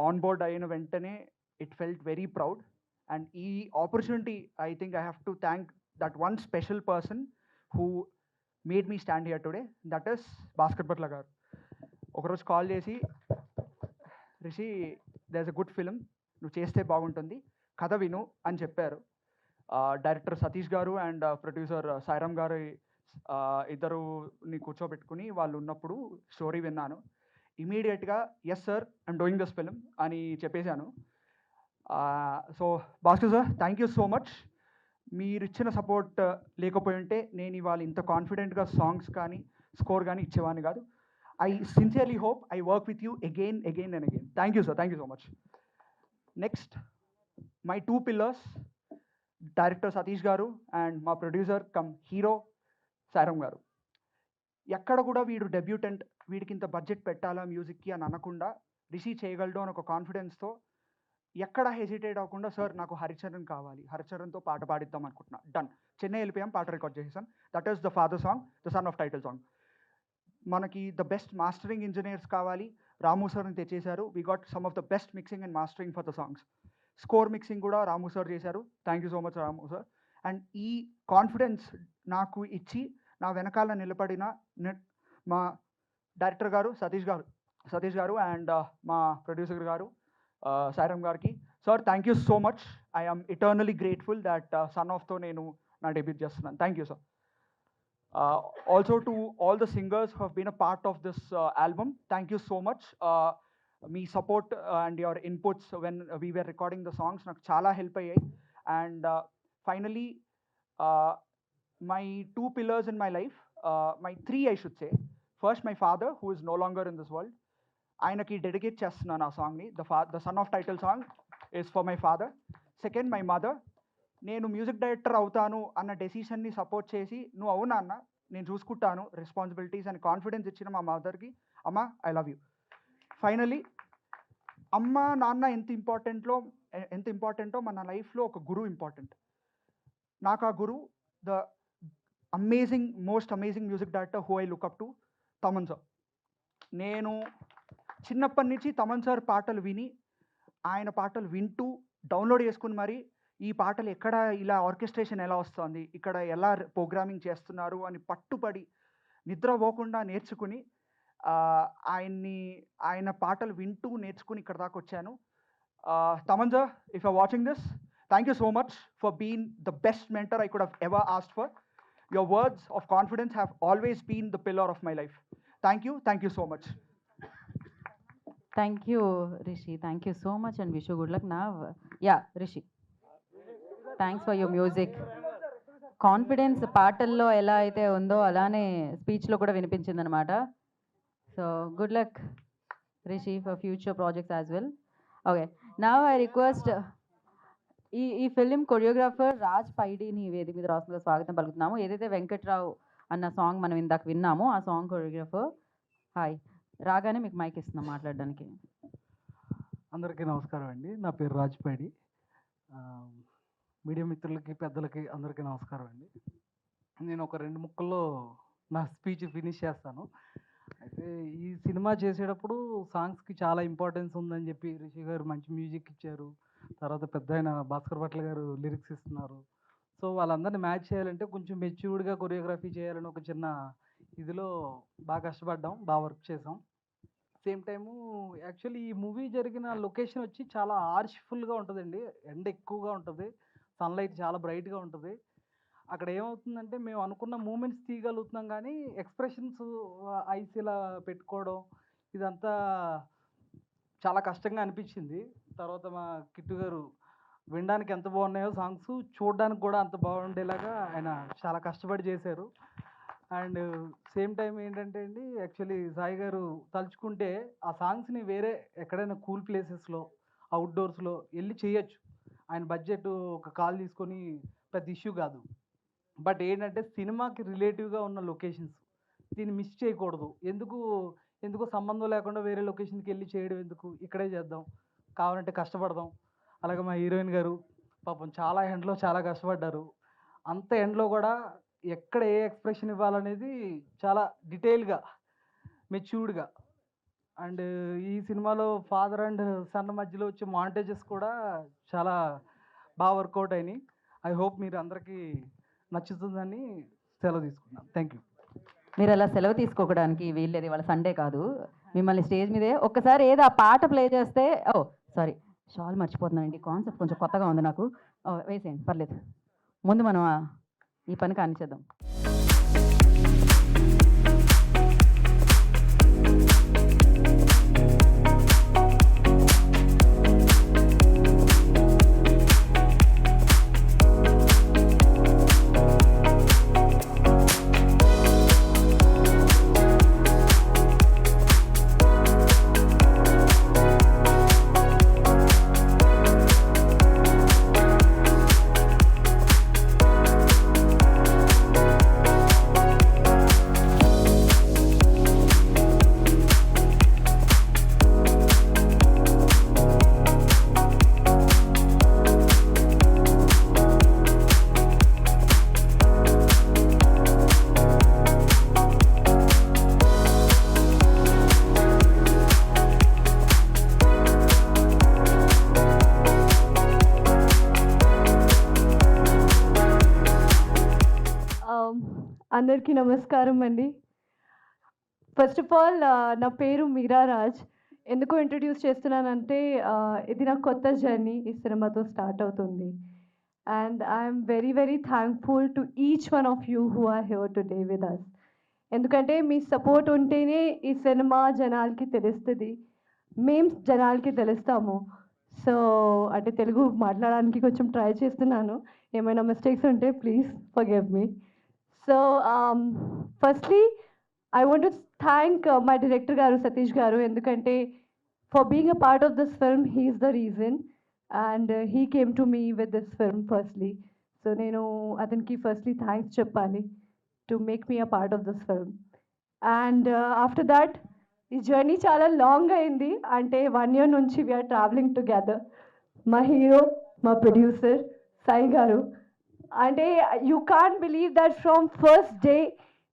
on board అయిన వెంటనే it felt very proud. And ఈ opportunity I think I have to thank that one special person who made me stand here today, that is Bhaskar Bhatla garu. ఒకరోజు call చేసి, Rishi there is a good film, నువ్వు చేస్తే బాగుంటుంది, కథ విను అని చెప్పారు. డైరెక్టర్ సతీష్ గారు అండ్ ప్రొడ్యూసర్ సాయిరామ్ గారు ఇద్దరుని కూర్చోబెట్టుకుని వాళ్ళు ఉన్నప్పుడు స్టోరీ విన్నాను. ఇమీడియట్గా yes sir I'm doing this film అని చెప్పేశాను. So Bhaskar sir thank you so much. మీరు ఇచ్చిన సపోర్ట్ లేకపోయి ఉంటే నేను ఇవాళ ఇంత కాన్ఫిడెంట్గా సాంగ్స్ కానీ స్కోర్ కానీ ఇచ్చేవాడిని కాదు. I sincerely hope I work with you again and again. Thank you sir, thank you so much. Next my 2 pillars, director Satish గారు అండ్ మా ప్రొడ్యూసర్ కమ్ హీరో సారం గారు. ఎక్కడ కూడా వీడు డెబ్యూటెంట్, వీడికి ఇంత బడ్జెట్ పెట్టాలా మ్యూజిక్కి అని అనకుండా రిసీవ్ చేయగలడు అని ఒక కాన్ఫిడెన్స్తో ఎక్కడ హెసిటేట్ అవ్వకుండా, సార్ నాకు హరిచరణ్ కావాలి, హరిచరణ్తో పాట పాడిద్దాం అనుకుంటున్నా, డన్. చెన్నై వెళ్ళిపోయాం, పాట రికార్డ్ చేసేసాం. That is the father song, the son of title song. మనకి ద బెస్ట్ మాస్టరింగ్ ఇంజనీర్స్ కావాలి, రాము సార్ని తెచ్చేశారు. We got some of the best mixing and mastering for the songs. Score mixing కూడా రాము సార్ చేశారు. Thank you so much Ramu sir. And ఈ confidence నాకు ఇచ్చి నా వెనకాల నిలబడిన మా డైరెక్టర్ గారు సతీష్ గారు అండ్ మా ప్రొడ్యూసర్ గారు సారం గారికి, sir thank you so much. I am eternally grateful that son ఆఫ్తో నేను నా డెబ్యూట్ చేస్తున్నాను. Thank you sir. Also to all the singers who have been a part of this album, thank you so much. Me support and your inputs when we were recording the songs నాకు చాలా help అయ్యాయి. And finally, my 2 pillars in my life, my 3 I should say. First, my father, who is no longer in this world. ఆయనకి dedicate చేస్తున్నాను ఆ సాంగ్ని. The son of title song is for my father. Second, my mother. నేను music director అవుతాను అన్న డెసిషన్ని support చేసి, నువ్వు అవునా అన్న, నేను చూసుకుంటాను రెస్పాన్సిబిలిటీస్ అని కాన్ఫిడెన్స్ ఇచ్చిన మా మదర్కి, అమ్మ ఐ లవ్ యూ. ఫైనలీ, అమ్మ నాన్న ఎంత ఇంపార్టెంటో మన లైఫ్లో ఒక గురువు ఇంపార్టెంట్. నాకు ఆ గురువు the most amazing music director who I look up to, Thaman sir. నేను చిన్నప్పటి నుంచి తమన్ సార్ పాటలు విని, ఆయన పాటలు వింటూ డౌన్లోడ్ చేసుకుని మరి ఈ పాటలు ఎక్కడ ఇలా ఆర్కెస్ట్రేషన్ ఎలా వస్తుంది, ఇక్కడ ఎలా ప్రోగ్రామింగ్ చేస్తున్నారు అని పట్టుబడి నిద్రపోకుండా నేర్చుకుని ఆయన పాటలు వింటూ నేర్చుకుని ఇక్కడ దాకా వచ్చాను. Thaman sir, if you are watching this, thank you so much for being the best mentor I could have ever asked for. Your words of confidence have always been the pillar of my life. Thank you so much. Thank you, Rishi. Thank you so much and wish you good luck. Now, yeah, Rishi. Thanks for your music. Confidence పాటల్లో ఎలా అయితే ఉందో అలానే స్పీచ్లో కూడా వినిపించింది అనమాట. So good luck Rishi for future projects as well. Okay, నా I request ఈ ఫిలిం కొరియోగ్రాఫర్ రాజ్ పైడిని వేదిక మీద రాస్తుందిగా స్వాగతం పలుకుతున్నాము. ఏదైతే వెంకట్రావు అన్న సాంగ్ మనం ఇందాక విన్నామో ఆ సాంగ్ కొరియోగ్రాఫర్. హాయ్, రాగానే మీకు మైక్ ఇస్తున్నాం మాట్లాడడానికి. అందరికీ నమస్కారం అండి. నా పేరు రాజ్పైడి. మీడియా మిత్రులకి, పెద్దలకి అందరికీ నమస్కారం అండి. నేను ఒక 2 ముక్కల్లో నా స్పీచ్ ఫినిష్ చేస్తాను. అయితే ఈ సినిమా చేసేటప్పుడు సాంగ్స్కి చాలా ఇంపార్టెన్స్ ఉందని చెప్పి రిషి గారు మంచి మ్యూజిక్ ఇచ్చారు. తర్వాత పెద్ద ఆయన భాస్కర్ భట్ల గారు లిరిక్స్ ఇస్తున్నారు. సో వాళ్ళందరినీ మ్యాచ్ చేయాలంటే కొంచెం మెచ్యూర్డ్గా కొరియోగ్రఫీ చేయాలని ఒక చిన్న ఇదిలో బాగా కష్టపడ్డాం, బాగా వర్క్ చేసాం. సేమ్ టైము యాక్చువల్లీ ఈ మూవీ జరిగిన లొకేషన్ వచ్చి చాలా ఆర్ష్ఫుల్గా ఉంటుందండి. ఎండ ఎక్కువగా ఉంటుంది, సన్లైట్ చాలా బ్రైట్గా ఉంటుంది. అక్కడ ఏమవుతుందంటే మేము అనుకున్న మూమెంట్స్ తీయగలుగుతున్నాం కానీ ఎక్స్ప్రెషన్స్ ఐస్ ఇలా పెట్టుకోవడం ఇదంతా చాలా కష్టంగా అనిపించింది. తర్వాత మా కిట్టు గారు వినడానికి ఎంత బాగున్నాయో సాంగ్స్, చూడడానికి కూడా అంత బాగుండేలాగా ఆయన చాలా కష్టపడి చేశారు. అండ్ సేమ్ టైం ఏంటంటే అండి, యాక్చువల్లీ సాయి గారు తలుచుకుంటే ఆ సాంగ్స్ని వేరే ఎక్కడైనా కూల్ ప్లేసెస్లో, అవుట్డోర్స్లో వెళ్ళి చేయొచ్చు. ఆయన బడ్జెట్ ఒక కాల్ తీసుకొని పెద్ద ఇష్యూ కాదు. బట్ ఏంటంటే సినిమాకి రిలేటివ్గా ఉన్న లొకేషన్స్, దీన్ని మిస్ చేయకూడదు. ఎందుకు సంబంధం లేకుండా వేరే లొకేషన్కి వెళ్ళి చేయడం ఎందుకు, ఇక్కడే చేద్దాం, కావాలంటే కష్టపడదాం. అలాగే మా హీరోయిన్ గారు పాపం చాలా ఎండ్లో చాలా కష్టపడ్డారు. అంత ఎండ్లో కూడా ఎక్కడ ఏ ఎక్స్ప్రెషన్ ఇవ్వాలనేది చాలా డీటెయిల్గా, మెచ్యూర్డ్గా. అండ్ ఈ సినిమాలో ఫాదర్ అండ్ సన్ మధ్యలో వచ్చే మాంటేజెస్ కూడా చాలా బాగా వర్కౌట్ అయినాయి. ఐ హోప్ మీరు అందరికీ నచ్చుతుందని సెలవు తీసుకున్నాను. Thank you. మీరు అలా సెలవు తీసుకోవడానికి వీల్లేదు, ఇవాళ సండే కాదు. మిమ్మల్ని స్టేజ్ మీదే ఒక్కసారి ఏదో ఆ పాట ప్లే చేస్తే, సారీ షాల్ మర్చిపోతున్నానండి, కాన్సెప్ట్ కొంచెం కొత్తగా ఉంది నాకు. వేసేయండి పర్లేదు, ముందు మనం ఈ పని కానిచేద్దాం. అందరికీ నమస్కారం అండి. ఫస్ట్ ఆఫ్ ఆల్ నా పేరు మీరా రాజ్. ఎందుకు ఇంట్రడ్యూస్ చేస్తున్నానంటే ఇది నా కొత్త జర్నీ ఈ సినిమాతో స్టార్ట్ అవుతుంది. And I'm very very thankful to each one of you who are here today with us. ఎందుకంటే మీ సపోర్ట్ ఉంటేనే ఈ సినిమా జనాలకి తెలుస్తుంది, మేము జనాలకి తెలుస్తాము. సో అంటే తెలుగు మాట్లాడడానికి కొంచెం ట్రై చేస్తున్నాను, ఏమైనా మిస్టేక్స్ ఉంటే please forgive me. So, firstly, I want to thank my director Garu, Satish Garu, endukante for being a part of this film, he is the reason, and he came to me with this film firstly. So, nenu atanki firstly thanks cheppali to make me a part of this film. And after that, this journey chala long ayindi, ante 1 year nunchi we are traveling together. My hero, my producer, Sai Garu. And you can't believe that from first day,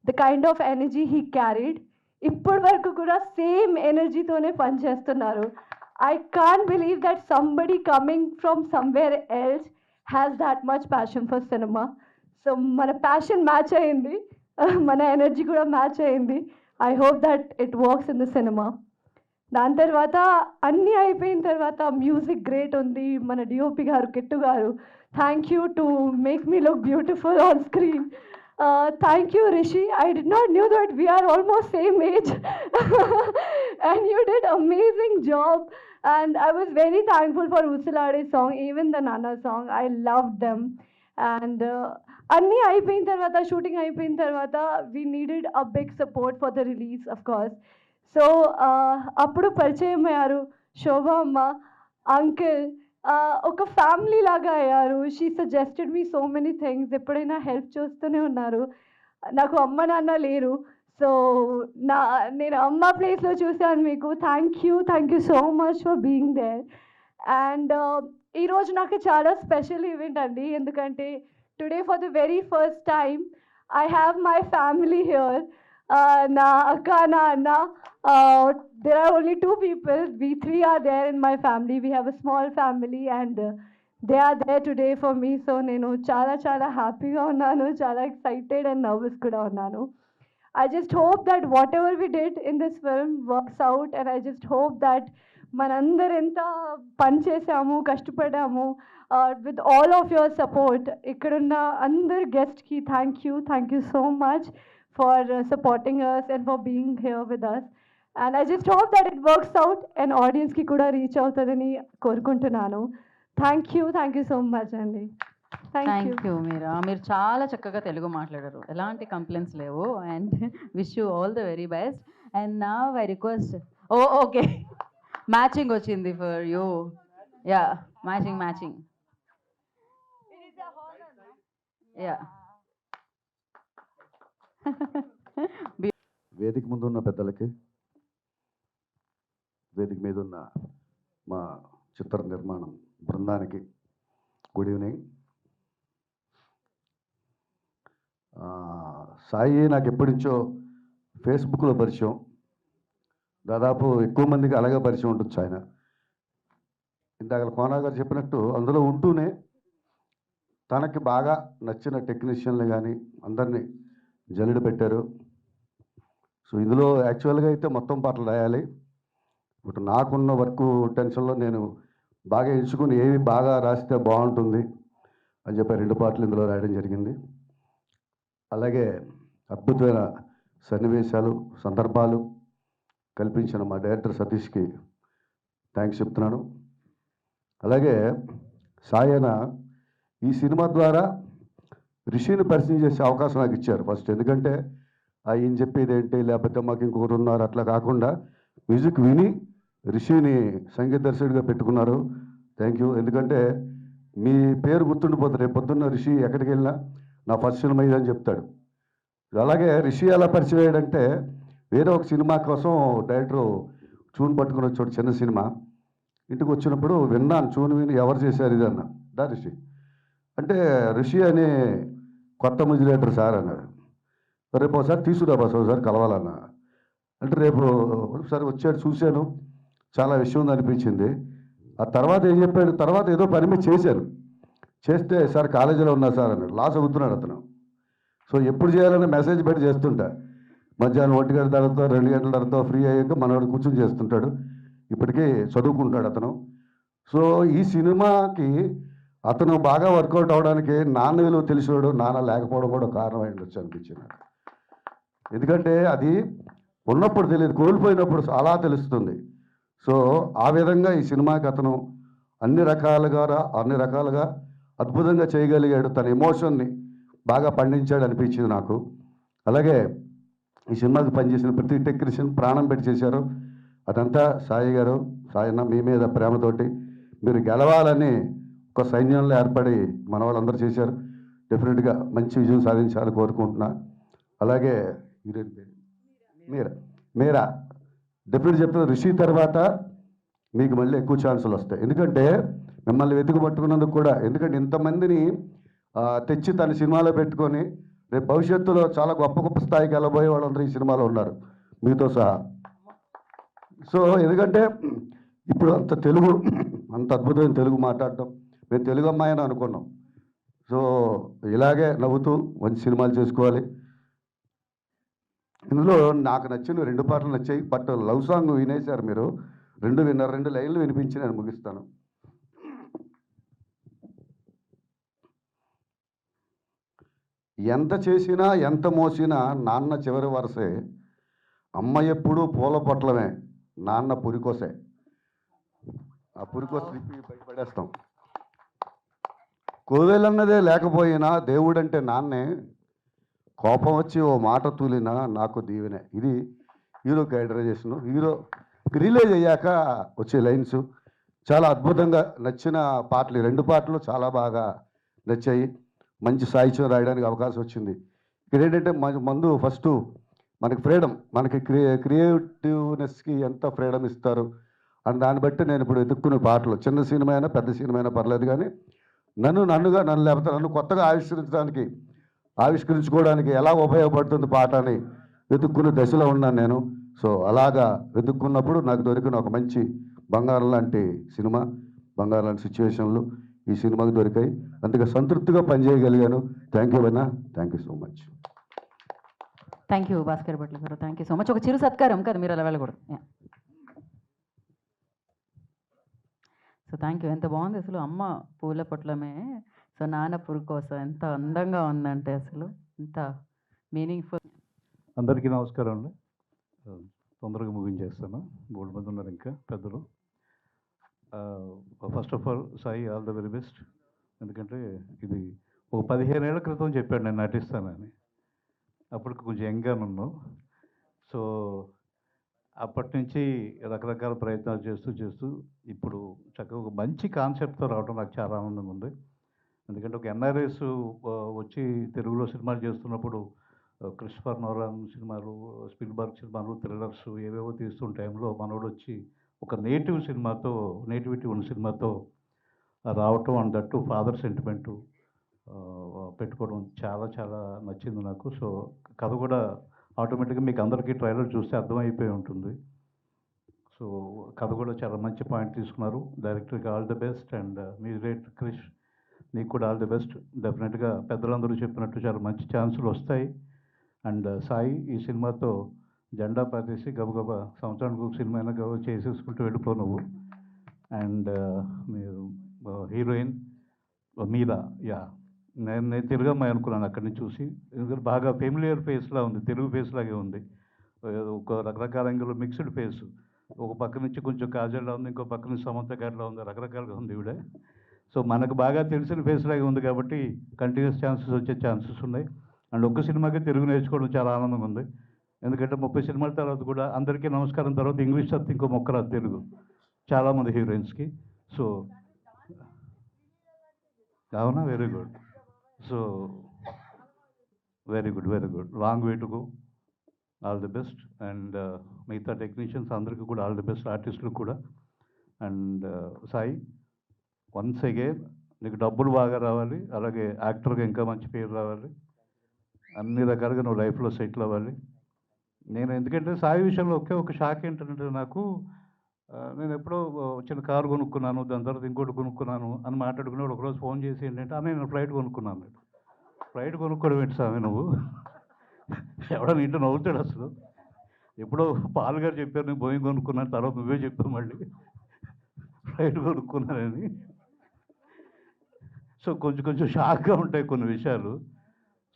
the kind of energy he carried, ippur varaku kuda same energy tone panchestunaru. I can't believe that somebody coming from somewhere else has that much passion for cinema. So mana passion match ayindi, mana energy kuda match ayindi. I hope that it works in the cinema. దాని తర్వాత అన్నీ అయిపోయిన తర్వాత music great ఉంది, మన DOP garu Kittu garu, thank you to make me look beautiful on screen. Thank you Rishi, I did not knew that we are almost same age and you did amazing job. And I was very thankful for ఉసిలాడే song, even the నానా song, I love them. And అన్నీ అయిపోయిన తర్వాత, shooting అయిపోయిన తర్వాత we needed a big support for the release of course. So అప్పుడు పరిచయం అయ్యారు శోభ అమ్మ, అంకిల్, ఒక ఫ్యామిలీ లాగా అయ్యారు. She suggested me so many things, ఎప్పుడైనా హెల్ప్ చేస్తూనే ఉన్నారు. నాకు అమ్మ నాన్న లేరు, సో నేను అమ్మ ప్లేస్లో చూశాను మీకు. Thank you so much for being there. And ఈరోజు నాకు చాలా స్పెషల్ ఈవెంట్ అండి, ఎందుకంటే today for the very first time I have my family here. నా అక్క, నా అన్న, there are only 2 people. We 3 are there in my family. We have a small family and they are there today for me. So నేను చాలా హ్యాపీగా ఉన్నాను, చాలా excited and nervous కూడా ఉన్నాను. I just hope that whatever we did in this film works out, and I just hope that మనందరం ఎంత పని చేసాము, కష్టపడ్డాము, with all of your support. ఇక్కడున్న అందరు గెస్ట్కి thank you so much for supporting us and for being here with us. And I just hope that it works out and audience ki kuda reach avutadani korukuntunnanu. Thank you so much Andy. Thank you Meera. మీరు చాలా చక్కగా తెలుగు మాట్లాడారు, ఎలాంటి complaints లేవు. And wish you all the very best. And నా I request, okay matching వచ్చింది for you. Ya, matching. Ya. వేదిక ముందు ఉన్న పెద్దలకి, వేదిక మీద ఉన్న మా చిత్ర నిర్మాణం బృందానికి గుడ్ ఈవినింగ్. సాయి నాకు ఎప్పటి నుంచో ఫేస్బుక్లో పరిచయం, దాదాపు ఎక్కువ మందికి అలాగే పరిచయం ఉండొచ్చు. ఆయన ఇందాక కోనా గారు చెప్పినట్టు అందులో ఉంటూనే తనకి బాగా నచ్చిన టెక్నీషియన్లు కానీ అందరినీ జల్లెడ పెట్టారు. సో ఇందులో యాక్చువల్గా అయితే మొత్తం పాటలు రాయాలి, ఇప్పుడు నాకున్న వర్క్ టెన్షన్లో నేను బాగా ఎంచుకుని ఏవి బాగా రాస్తే బాగుంటుంది అని చెప్పి 2 పాటలు ఇందులో రాయడం జరిగింది. అలాగే అద్భుతమైన సన్నివేశాలు, సందర్భాలు కల్పించిన మా డైరెక్టర్ సతీష్కి థ్యాంక్స్ చెప్తున్నాను. అలాగే సాయన ఈ సినిమా ద్వారా రిషిని పరిచయం చేసే అవకాశం నాకు ఇచ్చారు ఫస్ట్. ఎందుకంటే ఆయన చెప్పేది ఏంటి, లేకపోతే మాకు ఇంకొకరు ఉన్నారు అట్లా కాకుండా మ్యూజిక్ విని రిషిని సంగీత దర్శకుడిగా పెట్టుకున్నారు. Thank you. ఎందుకంటే మీ పేరు గుర్తుండిపోతుంది, రేపు పొద్దున్న రిషి ఎక్కడికి వెళ్ళినా నా ఫస్ట్ సినిమా ఇది అని చెప్తాడు. అలాగే రిషి ఎలా పరిచయం అయ్యాడంటే, వేరే ఒక సినిమా కోసం డైరెక్టరు చూన్ పట్టుకుని వచ్చాడు, చిన్న సినిమా. ఇంటికి వచ్చినప్పుడు విన్నాను, చూన్ విని ఎవరు చేశారు ఇది అన్న. దా రిషి అంటే, రిషి అనే కొత్త మ్యూజిక్ సార్ అన్నాడు. రేపు ఒకసారి తీసుకురా బస్, ఒకసారి కలవాలన్నా అంటే, రేపు ఒకసారి వచ్చాడు, చూశాను, చాలా విషయం ఉంది అనిపించింది. ఆ తర్వాత ఏం చెప్పాడు, తర్వాత ఏదో పని మీద చేశాను, చేస్తే సార్ కాలేజీలో ఉన్నా సార్ అన్నాడు. లాస్ అవుతున్నాడు అతను. సో ఎప్పుడు చేయాలనే మెసేజ్ పెట్టి చేస్తుంటా. మధ్యాహ్నం 1 గంట తర్వాత 2 గంటల తర్వాత ఫ్రీ అయ్యాక మనవాడు కూర్చొని చేస్తుంటాడు. ఇప్పటికీ చదువుకుంటాడు అతను. సో ఈ సినిమాకి అతను బాగా వర్కౌట్ అవడానికి నాన్న విలువ తెలిసినాడు, నాన్న లేకపోవడం కూడా కారణం అయి ఉండొచ్చు అనిపించింది నాకు. ఎందుకంటే అది ఉన్నప్పుడు తెలియదు, కోల్పోయినప్పుడు అలా తెలుస్తుంది. సో ఆ విధంగా ఈ సినిమాకి అతను అన్ని రకాలుగా అద్భుతంగా చేయగలిగాడు. తన ఎమోషన్ని బాగా పండించాడు అనిపించింది నాకు. అలాగే ఈ సినిమాకి పనిచేసిన ప్రతి టెక్నీషియన్ ప్రాణం పెట్టి చేశారు. అదంతా సాయి గారు, సాయన్న మీ మీద ప్రేమతోటి మీరు గెలవాలని ఒక సైన్యంలో ఏర్పడి మన వాళ్ళందరూ చేశారు. డెఫినెట్గా మంచి విజయం సాధించాలని కోరుకుంటున్నా. అలాగే మీరా డెఫినెట్ చెప్తున్నా, రిషి తర్వాత మీకు మళ్ళీ ఎక్కువ ఛాన్సులు వస్తాయి. ఎందుకంటే మిమ్మల్ని వెతుకు పట్టుకున్నందుకు కూడా, ఎందుకంటే ఇంతమందిని తెచ్చి తన సినిమాలో పెట్టుకొని రేపు భవిష్యత్తులో చాలా గొప్ప స్థాయికి వెళ్ళబోయే వాళ్ళందరూ ఈ సినిమాలో ఉన్నారు మీతో సహా. సో ఎందుకంటే ఇప్పుడు అంత అద్భుతమైన తెలుగు మాట్లాడటం, మేము తెలుగు అమ్మాయి అని అనుకున్నాం. సో ఇలాగే నవ్వుతూ మంచి సినిమాలు చేసుకోవాలి. ఇందులో నాకు నచ్చిన 2 పాటలు నచ్చాయి. బట్ లవ్ సాంగ్ వినేశారు మీరు, 2 విన్నారు. 2 లైన్లు వినిపించి నేను ముగిస్తాను. ఎంత చేసినా ఎంత మోసినా నాన్న చివరి వరసే, అమ్మ ఎప్పుడూ పూల పొట్లమే, నాన్న పురికోసే. ఆ పురికోస బయటపడేస్తాం. కోవెలన్నదే లేకపోయినా దేవుడంటే నాన్నే, కోపం వచ్చి ఓ మాట తూలినా నాకు దీవెనే. ఇది హీరో క్యారెక్టరైజేషను. హీరో రిలీజ్ అయ్యాక వచ్చే లైన్స్ చాలా అద్భుతంగా నచ్చిన పాటలు. 2 పాటలు చాలా బాగా నచ్చాయి. మంచి సాహిత్యం రాయడానికి అవకాశం వచ్చింది. ఇక్కడ ఏంటంటే ముందు ఫస్ట్ మనకి ఫ్రీడమ్, మనకి క్రియేటివ్నెస్కి ఎంత ఫ్రీడమ్ ఇస్తారు అని దాన్ని బట్టి నేను ఇప్పుడు వెతుక్కునే పాటలు, చిన్న సినిమా అయినా పెద్ద సినిమా అయినా పర్లేదు, కానీ నన్ను లేకపోతే నన్ను కొత్తగా ఆవిష్కరించుకోవడానికి ఎలా ఉపయోగపడుతుంది పాట అని వెతుక్కునే దశలో ఉన్నాను నేను. సో అలాగా వెతుక్కున్నప్పుడు నాకు దొరికిన ఒక మంచి బంగారం లాంటి సినిమా, బంగారం లాంటి సిచ్యువేషన్లు ఈ సినిమాకి దొరికాయి. అందుకే సంతృప్తిగా పనిచేయగలిగాను. థ్యాంక్ యూ అన్నా, thank you so much. Thank you Bhaskar Bhatla గారు, థ్యాంక్ యూ సో మచ్. ఒక చిరు సత్కారం కదా, మీరు అలా వెళ్ళకూడదు. So thank you. ఎంత బాగుంది అసలు, అమ్మ పూల పొట్లమే, సో నాన్న పురుకోస. ఎంత అందంగా ఉందంటే అసలు, ఎంత మీనింగ్ఫుల్. అందరికీ నమస్కారం అండి. తొందరగా ముగించేస్తాను, 3 మంది ఉన్నారు ఇంకా పెద్దలు. First of all Sai, all the very best. ఎందుకంటే ఇది ఒక 15 ఏళ్ల క్రితం చెప్పాడు నేను నటిస్తానని. అప్పటికి కొంచెం యంగ్గా ఉన్నాను. సో అప్పటి నుంచి రకరకాల ప్రయత్నాలు చేస్తూ ఇప్పుడు చక్కగా ఒక మంచి కాన్సెప్ట్తో రావడం నాకు చాలా ఆనందంగా ఉంది. ఎందుకంటే ఒక ఎన్ఆర్ఎస్ వచ్చి తెలుగులో సినిమాలు చేస్తున్నప్పుడు క్రిస్టఫర్ నోలాన్ సినిమాలు, స్పిల్బర్గ్ సినిమాలు, థ్రిల్లర్స్ ఏవేవో తీస్తున్న టైంలో మనోడు వచ్చి ఒక నేటివిటీ ఉన్న సినిమాతో రావటం, అండ్ దట్టు ఫాదర్ సెంటిమెంటు పెట్టుకోవడం చాలా చాలా నచ్చింది నాకు. సో కథ కూడా ఆటోమేటిక్గా మీకు అందరికీ ట్రైలర్ చూస్తే అర్థమైపోయి ఉంటుంది. సో కథ కూడా చాలా మంచి పాయింట్ తీసుకున్నారు. డైరెక్టర్కి all the best, and music Krish నీకు కూడా ఆల్ ది బెస్ట్. డెఫినెట్గా పెద్దలందరూ చెప్పినట్టు చాలా మంచి ఛాన్సులు వస్తాయి. అండ్ సాయి, ఈ సినిమాతో జెండా పాతేసి గబగబా సంవత్సరానికి ఒక సినిమా అయినా చేసేసుకుంటూ వెళ్ళిపో నువ్వు. అండ్ మీరు హీరోయిన్ మీరా, నేను తెలుగు అమ్మాయి అనుకున్నాను అక్కడి నుంచి చూసి. ఎందుకంటే బాగా ఫెమిలియర్ ఫేస్లా ఉంది, తెలుగు ఫేస్ లాగే ఉంది. ఒక రకరకాల యాంగిల్లో మిక్స్డ్ ఫేస్. ఒక పక్క నుంచి కొంచెం కాజల్లా ఉంది, ఇంకో పక్క నుంచి సమంత గారిలా ఉంది, రకరకాలుగా ఉంది ఈవిడ. సో మనకు బాగా తెలిసిన ఫేస్ లాగే ఉంది కాబట్టి కంటిన్యూస్ ఛాన్సెస్ వచ్చే ఛాన్సెస్ ఉన్నాయి. అండ్ ఒక్క సినిమాకి తెలుగు నేర్చుకోవడం చాలా ఆనందంగా ఉంది. ఎందుకంటే 30 సినిమాల తర్వాత కూడా అందరికీ నమస్కారం తర్వాత ఇంగ్లీష్ తప్ప ఇంకో మొక్క రాదు తెలుగు చాలామంది హీరోయిన్స్కి. సో అవునా, very good. So very good. Long way to go. All the best. And మిగతా టెక్నీషియన్స్ అందరికీ కూడా ఆల్ ది బెస్ట్, ఆర్టిస్టులకు కూడా. అండ్ సాయి, వన్స్ అగైన్ నీకు డబ్బులు బాగా రావాలి, అలాగే యాక్టర్గా ఇంకా మంచి పేరు రావాలి, అన్ని రకాలుగా నువ్వు లైఫ్లో సెటిల్ అవ్వాలి. నేను ఎందుకంటే సాయి విషయంలో ఒక షాక్ ఏంటంటే నాకు, నేను ఎప్పుడో చిన్న కారు కొనుక్కున్నాను, దాని తర్వాత ఇంకోటి కొనుక్కున్నాను అని మాట్లాడుకున్నాడు. ఒకరోజు ఫోన్ చేసి ఏంటంటే నేను ఫ్లైట్ కొనుక్కున్నాను. ఫ్లైట్ కొనుక్కోవడం ఏంటి స్వామి నువ్వు? ఎవడన్నా ఇంట్లో నవ్వుతాడు అసలు. ఎప్పుడో పాల్ గారు చెప్పారు నేను బోయింగ్ కొనుక్కున్నాను, తర్వాత నువ్వే చెప్పావు మళ్ళీ ఫ్లైట్ కొనుక్కున్నానని. సో కొంచెం షాక్గా ఉంటాయి కొన్ని విషయాలు.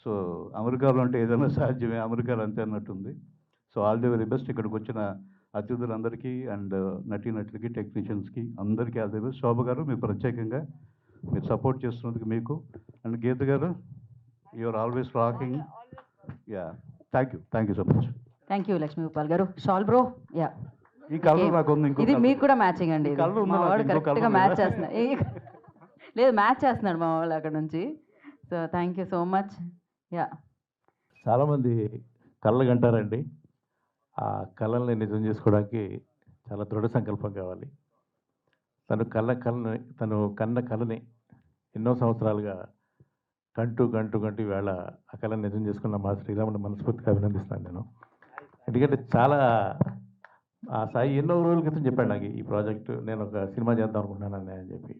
సో అమెరికాలో అంటే ఏదైనా సాధ్యమే, అమెరికాలో అంతే అన్నట్టుంది. So all the very best. ఇక్కడికి వచ్చిన అతిథులందరికీ అండ్ నటీనటులకి, టెక్నీషియన్స్కి అందరికీ ఆల్ ది బెస్ట్. శోభ గారు మీకు ప్రత్యేకంగా మీరు సపోర్ట్ చేస్తున్నందుకు మీకు, and Geetha garu you're always rocking. Ya, thank you so much. Thank you Lakshmi Gopal garu. Shawl bro. Ya, ఈ కలర్ నాకు ఉంది. ఇది మీకు కూడా మ్యాచింగ్ అండి. మా వాడు కరెక్ట్గా మ్యాచ్ చేస్తున్నాడు. లేదు, మ్యాచ్ చేస్తున్నాడు మా వాళ్ళు అక్కడ నుంచి. So thank you so much. Yeah, చాలామంది కళ్ళకు అంటారండి. ఆ కళల్ని నిజం చేసుకోవడానికి చాలా దృఢ సంకల్పం కావాలి. తను కన్న కళని ఎన్నో సంవత్సరాలుగా కంటూ ఈవేళ ఆ కళని నిజం చేసుకున్న మా శ్రీరాముని మనస్ఫూర్తిగా అభినందిస్తున్నాను నేను. ఎందుకంటే చాలా ఆ సాయి ఎన్నో రోజుల క్రితం చెప్పాడు నాకు ఈ ప్రాజెక్టు నేను ఒక సినిమా చేద్దాం అనుకుంటున్నాను అని చెప్పి.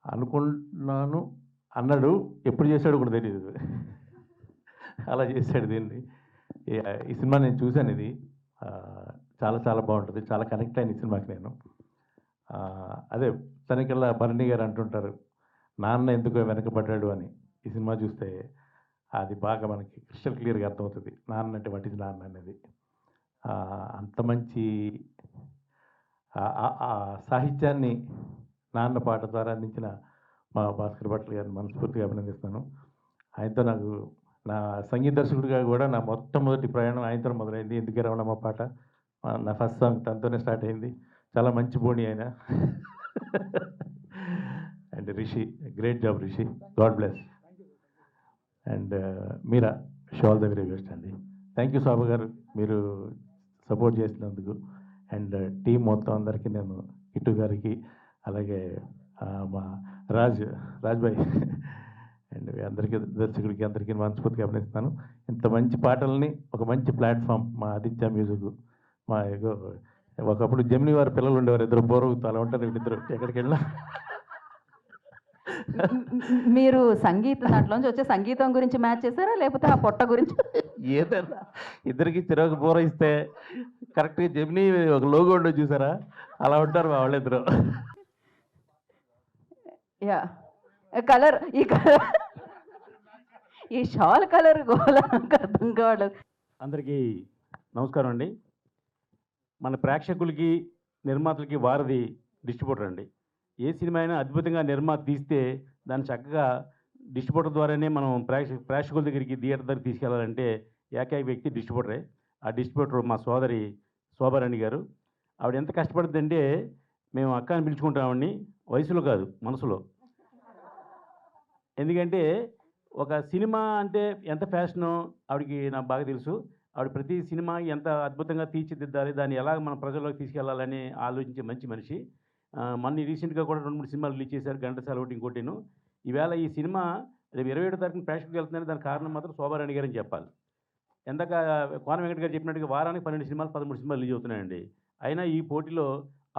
అనుకుంటున్నాను అన్నాడు, ఎప్పుడు చేశాడు కూడా తెలియదు. అలా చేశాడు దీన్ని. ఈ సినిమా నేను చూశాను. ఇది చాలా బాగుంటుంది. చాలా కనెక్ట్ అయిన ఈ సినిమాకి నేను. అదే తనకల్లా భరణి గారు అంటుంటారు, నాన్న ఎందుకో వెనకబడ్డాడు అని. ఈ సినిమా చూస్తే అది బాగా మనకి క్రిస్టల్ క్లియర్గా అర్థమవుతుంది, నాన్న అంటే వాట్ ఈజ్ నాన్న అనేది. అంత మంచి సాహిత్యాన్ని నాన్న పాట ద్వారా అందించిన మా భాస్కర్ భట్ల గారిని మనస్ఫూర్తిగా అభినందిస్తాను. ఆయనతో నాకు నా సంగీత దర్శకుడిగా కూడా నా మొట్టమొదటి ప్రయాణం ఆయనతో మొదలైంది. ఎందుకే రమణమ్మ పాట నా ఫస్ట్ సాంగ్ తనతోనే స్టార్ట్ అయింది. చాలా మంచి బోణి ఆయన. And Rishi, great job Rishi, god bless. And Meera, shall the very best అండి. థ్యాంక్ యూ శోభ గారు, మీరు సపోర్ట్ చేసినందుకు. అండ్ టీం మొత్తం అందరికీ నేను, కిట్టు గారికి, అలాగే మా రాజ్భాయ్ అండ్ అందరికీ, దర్శకుడికి అందరికీ మనస్ఫూర్తిగా అభినందిస్తాను. ఇంత మంచి పాటల్ని ఒక మంచి ప్లాట్ఫామ్ మా ఆదిత్య మ్యూజిక్. మా ఒకప్పుడు జమిని వారి పిల్లలు ఉండేవారు, ఇద్దరు బోరవుతూ అలా ఉంటారు వీళ్ళిద్దరు ఎక్కడికి వెళ్ళినా. మీరు సంగీతం దాంట్లోంచి వచ్చే సంగీతం గురించి మ్యాచ్ చేశారా, లేకపోతే ఆ పొట్ట గురించి? ఏదైనా ఇద్దరికి చిరాకు బోర ఇస్తే కరెక్ట్గా జమిని ఒక లోగో ఉండో చూసారా, అలా ఉంటారు మా వాళ్ళిద్దరు. యా, కలర్, ఈ షాల్ కలర్ గోల అర్థం కావట్లేదు. అందరికీ నమస్కారం అండి. మన ప్రేక్షకులకి, నిర్మాతలకి వారధి డిస్ట్రిబ్యూటర్ అండి. ఏ సినిమా అయినా అద్భుతంగా నిర్మాత తీస్తే దాన్ని చక్కగా డిస్ట్రిబ్యూటర్ ద్వారానే మనం ప్రేక్షకుల దగ్గరికి, థియేటర్ దగ్గరికి తీసుకెళ్లాలంటే ఏకైక వ్యక్తి డిస్ట్రిబ్యూటరే. ఆ డిస్ట్రిబ్యూటర్ మా సోదరి శోభారాణి గారు. ఆవిడ ఎంత కష్టపడుతుందంటే, మేము అక్క అని పిలుచుకుంటామండి, వయసులో కాదు మనసులో. ఎందుకంటే ఒక సినిమా అంటే ఎంత ఫ్యాషనో ఆవిడకి నాకు బాగా తెలుసు. ఆవిడ ప్రతి సినిమా ఎంత అద్భుతంగా తీర్చిదిద్దాలి, దాన్ని ఎలా మన ప్రజల్లోకి తీసుకెళ్లాలని ఆలోచించే మంచి మనిషి. మొన్న రీసెంట్గా కూడా 2-3 సినిమాలు రిలీజ్ చేశారు, ఘంటసాల ఒకటి ఇంకోటిను. ఈవేళ ఈ సినిమా రేపు 27వ తారీఖున ప్రేక్షకులకు వెళ్తుందని దానికి కారణం మాత్రం శోభారాణి గారని చెప్పాలి. ఎందాక కోన వెంకట గారు చెప్పినట్టుగా వారానికి 12 సినిమాలు 13 సినిమాలు రిలీజ్ అవుతున్నాయండి. అయినా ఈ పోటీలో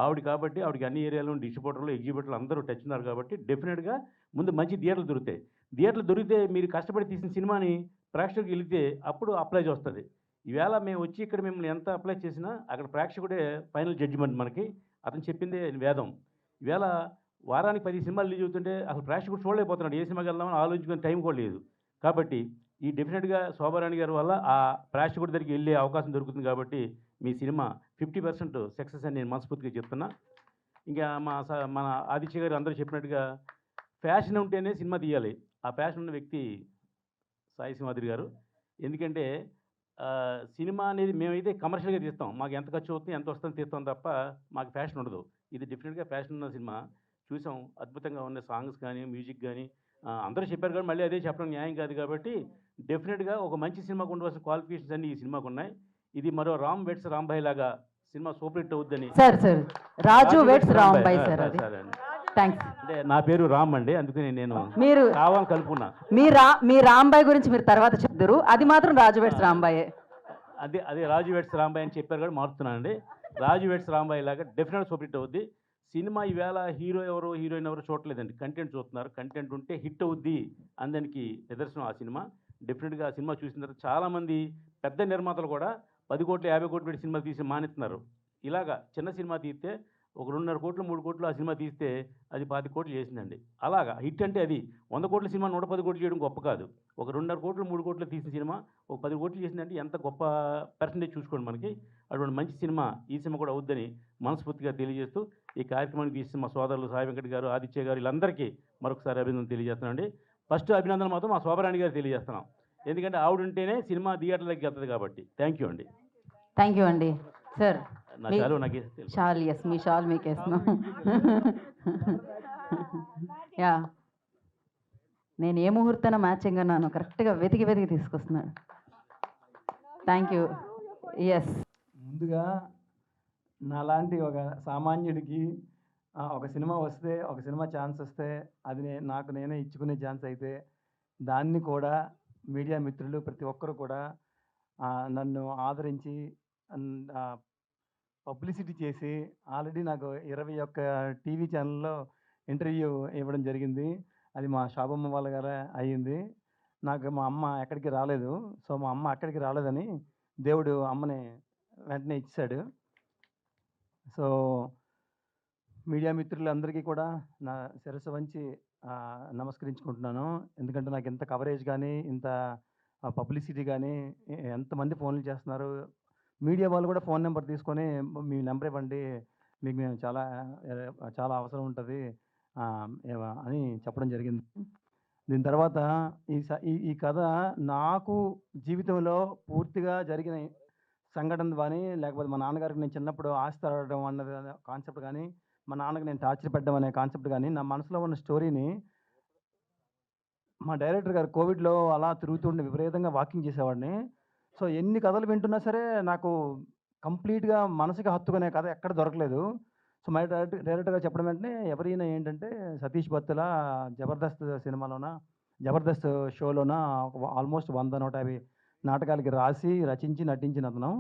ఆవిడ కాబట్టి, ఆవిడకి అన్ని ఏరియాలో డిస్ట్రిబ్యూటర్లు, ఎగ్జిబ్యూటర్లు అందరూ టచ్ ఉన్నారు కాబట్టి డెఫినెట్గా ముందు మంచి థియేటర్లు దొరుకుతాయి. థియేటర్లు దొరికితే మీరు కష్టపడి తీసిన సినిమాని ప్రేక్షకులకు వెళితే అప్పుడు అప్లై వస్తుంది. ఈవేళ మేము వచ్చి ఇక్కడ మిమ్మల్ని ఎంత అప్లై చేసినా అక్కడ ప్రేక్షకుడే ఫైనల్ జడ్జిమెంట్ మనకి. అతను చెప్పిందే వేదం. ఈవేళ వారానికి 10 సినిమాలు రిలీజ్ అవుతుంటే అసలు ప్రేక్షకుడు చూడలేకపోతున్నాడు, ఏ సినిమాకి వెళ్దామని ఆలోచించుకునే టైం కూడా లేదు. కాబట్టి ఈ డెఫినెట్గా శోభారాణి గారి వల్ల ఆ ప్రేక్షకుడి దగ్గరికి వెళ్ళే అవకాశం దొరుకుతుంది. కాబట్టి మీ సినిమా 50% సక్సెస్ అని నేను మనస్ఫూర్తిగా చెప్తున్నా. ఇంకా మన ఆదిత్య గారు అందరూ చెప్పినట్టుగా ఫ్యాషన్ ఉంటేనే సినిమా తీయాలి. ఆ ఫ్యాషన్ ఉన్న వ్యక్తి సాయి సింహాద్రి గారు. ఎందుకంటే సినిమా అనేది మేమైతే కమర్షియల్గా తీస్తాం, మాకు ఎంత ఖర్చు అవుతుంది, ఎంత వస్తుందో తీస్తాం తప్ప మాకు ఫ్యాషన్ ఉండదు. ఇది డెఫినెట్గా ఫ్యాషన్ ఉన్న సినిమా. చూసాం, అద్భుతంగా ఉన్న సాంగ్స్ కానీ, మ్యూజిక్ కానీ అందరూ చెప్పారు కానీ మళ్ళీ అదే చెప్పడం న్యాయం కాదు. కాబట్టి డెఫినెట్గా ఒక మంచి సినిమాకు ఉండవలసిన క్వాలిఫికేషన్స్ అన్ని ఈ సినిమాకు ఉన్నాయి. ఇది మరో రామ్ వెట్స్ రాంబాయ్ లాగా సినిమా సూపర్ హిట్ అవుద్దని. సార్ రాజు వెట్స్ రాంబాయ్ సార్, అది థ్యాంక్స్. అంటే నా పేరు రామ్ అండి, అందుకని నేను మీరు కావాలని కలుపుకున్నా. మీ రాంబాయ్ గురించి మీరు తర్వాత చెప్తారు, అది మాత్రం రాజు వెట్స్ రాంబాయే. అదే రాజు వెట్స్ రాంబాయ్ అని చెప్పారు కానీ మారుతున్నానండి. రాజు వెట్స్ రాంబాయ్ లాగా డెఫినెట్ సూపర్ హిట్ అవుద్ది. సినిమా ఈవేళ హీరో ఎవరు హీరోయిన్ ఎవరు చూడలేదండి, కంటెంట్ చూస్తున్నారు. కంటెంట్ ఉంటే హిట్ అవుద్ది అందరికి నిదర్శనం ఆ సినిమా. డెఫినెట్గా ఆ సినిమా చూసిన తర్వాత చాలామంది పెద్ద నిర్మాతలు కూడా 10 కోట్లు 50 కోట్లు పెట్టి సినిమా తీసి మానేస్తున్నారు. ఇలాగా చిన్న సినిమా తీస్తే ఒక 2.5 కోట్లు 3 కోట్లు ఆ సినిమా తీస్తే అది 25 కోట్లు చేసిందండి. అలాగా హిట్ అంటే అది 100 కోట్ల సినిమా 110 కోట్లు చేయడం గొప్ప కాదు. ఒక 2.5 కోట్లు 3 కోట్లు తీసిన సినిమా ఒక 10 కోట్లు చేసిందంటే ఎంత గొప్ప పర్సంటేజ్ చూసుకోండి మనకి. అటువంటి మంచి సినిమా ఈ సినిమా కూడా అవుద్దని మనస్ఫూర్తిగా తెలియజేస్తూ ఈ కార్యక్రమానికి తీసిన మా సోదరులు సాయి వెంకట్ గారు, ఆదిత్య గారు వీళ్ళందరికీ మరొకసారి అభినందన తెలియజేస్తున్నానండి. ఫస్ట్ అభినందన మాత్రం మా శోభరాణి గారు తెలియజేస్తున్నాం. ఎందుకంటే ఆవిడ ఉంటేనే సినిమా థియేటర్లకి వెళ్తుంది కాబట్టి. థ్యాంక్ యూ అండి. థ్యాంక్ యూ అండి. సార్ నా చాలు నాకు షాల్, ఎస్ మీ షాల్ మీకు వేస్తున్నాం. యా, నేను ఏ ముహూర్తాన మ్యాచింగ్ అన్నాను కరెక్ట్గా వెతికి తీసుకొస్తున్నాడు. Thank you. ఎస్, ముందుగా నాలాంటి ఒక సామాన్యుడికి ఒక సినిమా వస్తే, ఒక సినిమా ఛాన్స్ వస్తే అది నాకు నేనే ఇచ్చుకునే ఛాన్స్ అయితే దాన్ని కూడా మీడియా మిత్రులు ప్రతి ఒక్కరు కూడా నన్ను ఆదరించి పబ్లిసిటీ చేసి ఆల్రెడీ నాకు 21 టీవీ ఛానల్లో ఇంటర్వ్యూ ఇవ్వడం జరిగింది. అది మా శోభమ్మ వాళ్ళ గారే అయ్యింది. నాకు మా అమ్మ ఎక్కడికి రాలేదు. సో మా అమ్మ అక్కడికి రాలేదని దేవుడు అమ్మని వెంటనే ఇచ్చాడు. సో మీడియా మిత్రులందరికీ కూడా నా శిరస్సు వంచి నమస్కరించుకుంటున్నాను. ఎందుకంటే నాకు ఇంత కవరేజ్ కానీ, ఇంత పబ్లిసిటీ కానీ, ఎంతమంది ఫోన్లు చేస్తున్నారు. మీడియా వాళ్ళు కూడా ఫోన్ నెంబర్ తీసుకొని మీ నెంబర్ ఇవ్వండి, మీకు మేము చాలా అవసరం ఉంటుంది అని చెప్పడం జరిగింది. దీని తర్వాత ఈ కథ నాకు జీవితంలో పూర్తిగా జరిగిన సంఘటన కానీ, లేకపోతే మా నాన్నగారికి నేను చిన్నప్పుడు ఆస్తి అడగడం అన్నది కాన్సెప్ట్ కానీ, మా నాన్నకి నేను టార్చర్ పెట్టడం అనే కాన్సెప్ట్ కానీ, నా మనసులో ఉన్న స్టోరీని మా డైరెక్టర్ గారు కోవిడ్లో అలా తిరుగుతుండే విపరీతంగా వాకింగ్ చేసేవాడిని. సో ఎన్ని కథలు వింటున్నా సరే నాకు కంప్లీట్గా మనసుకి హత్తుకునే కథ ఎక్కడ దొరకలేదు. సో మా డైరెక్టర్ గారు చెప్పడం వెంటనే ఎవరైనా ఏంటంటే సతీష్ బత్తుల జబర్దస్త్ సినిమాలోన, జబర్దస్త్ షోలోన ఆల్మోస్ట్ 100-150 నాటకాలకి రాసి రచించి నటించిన అతను.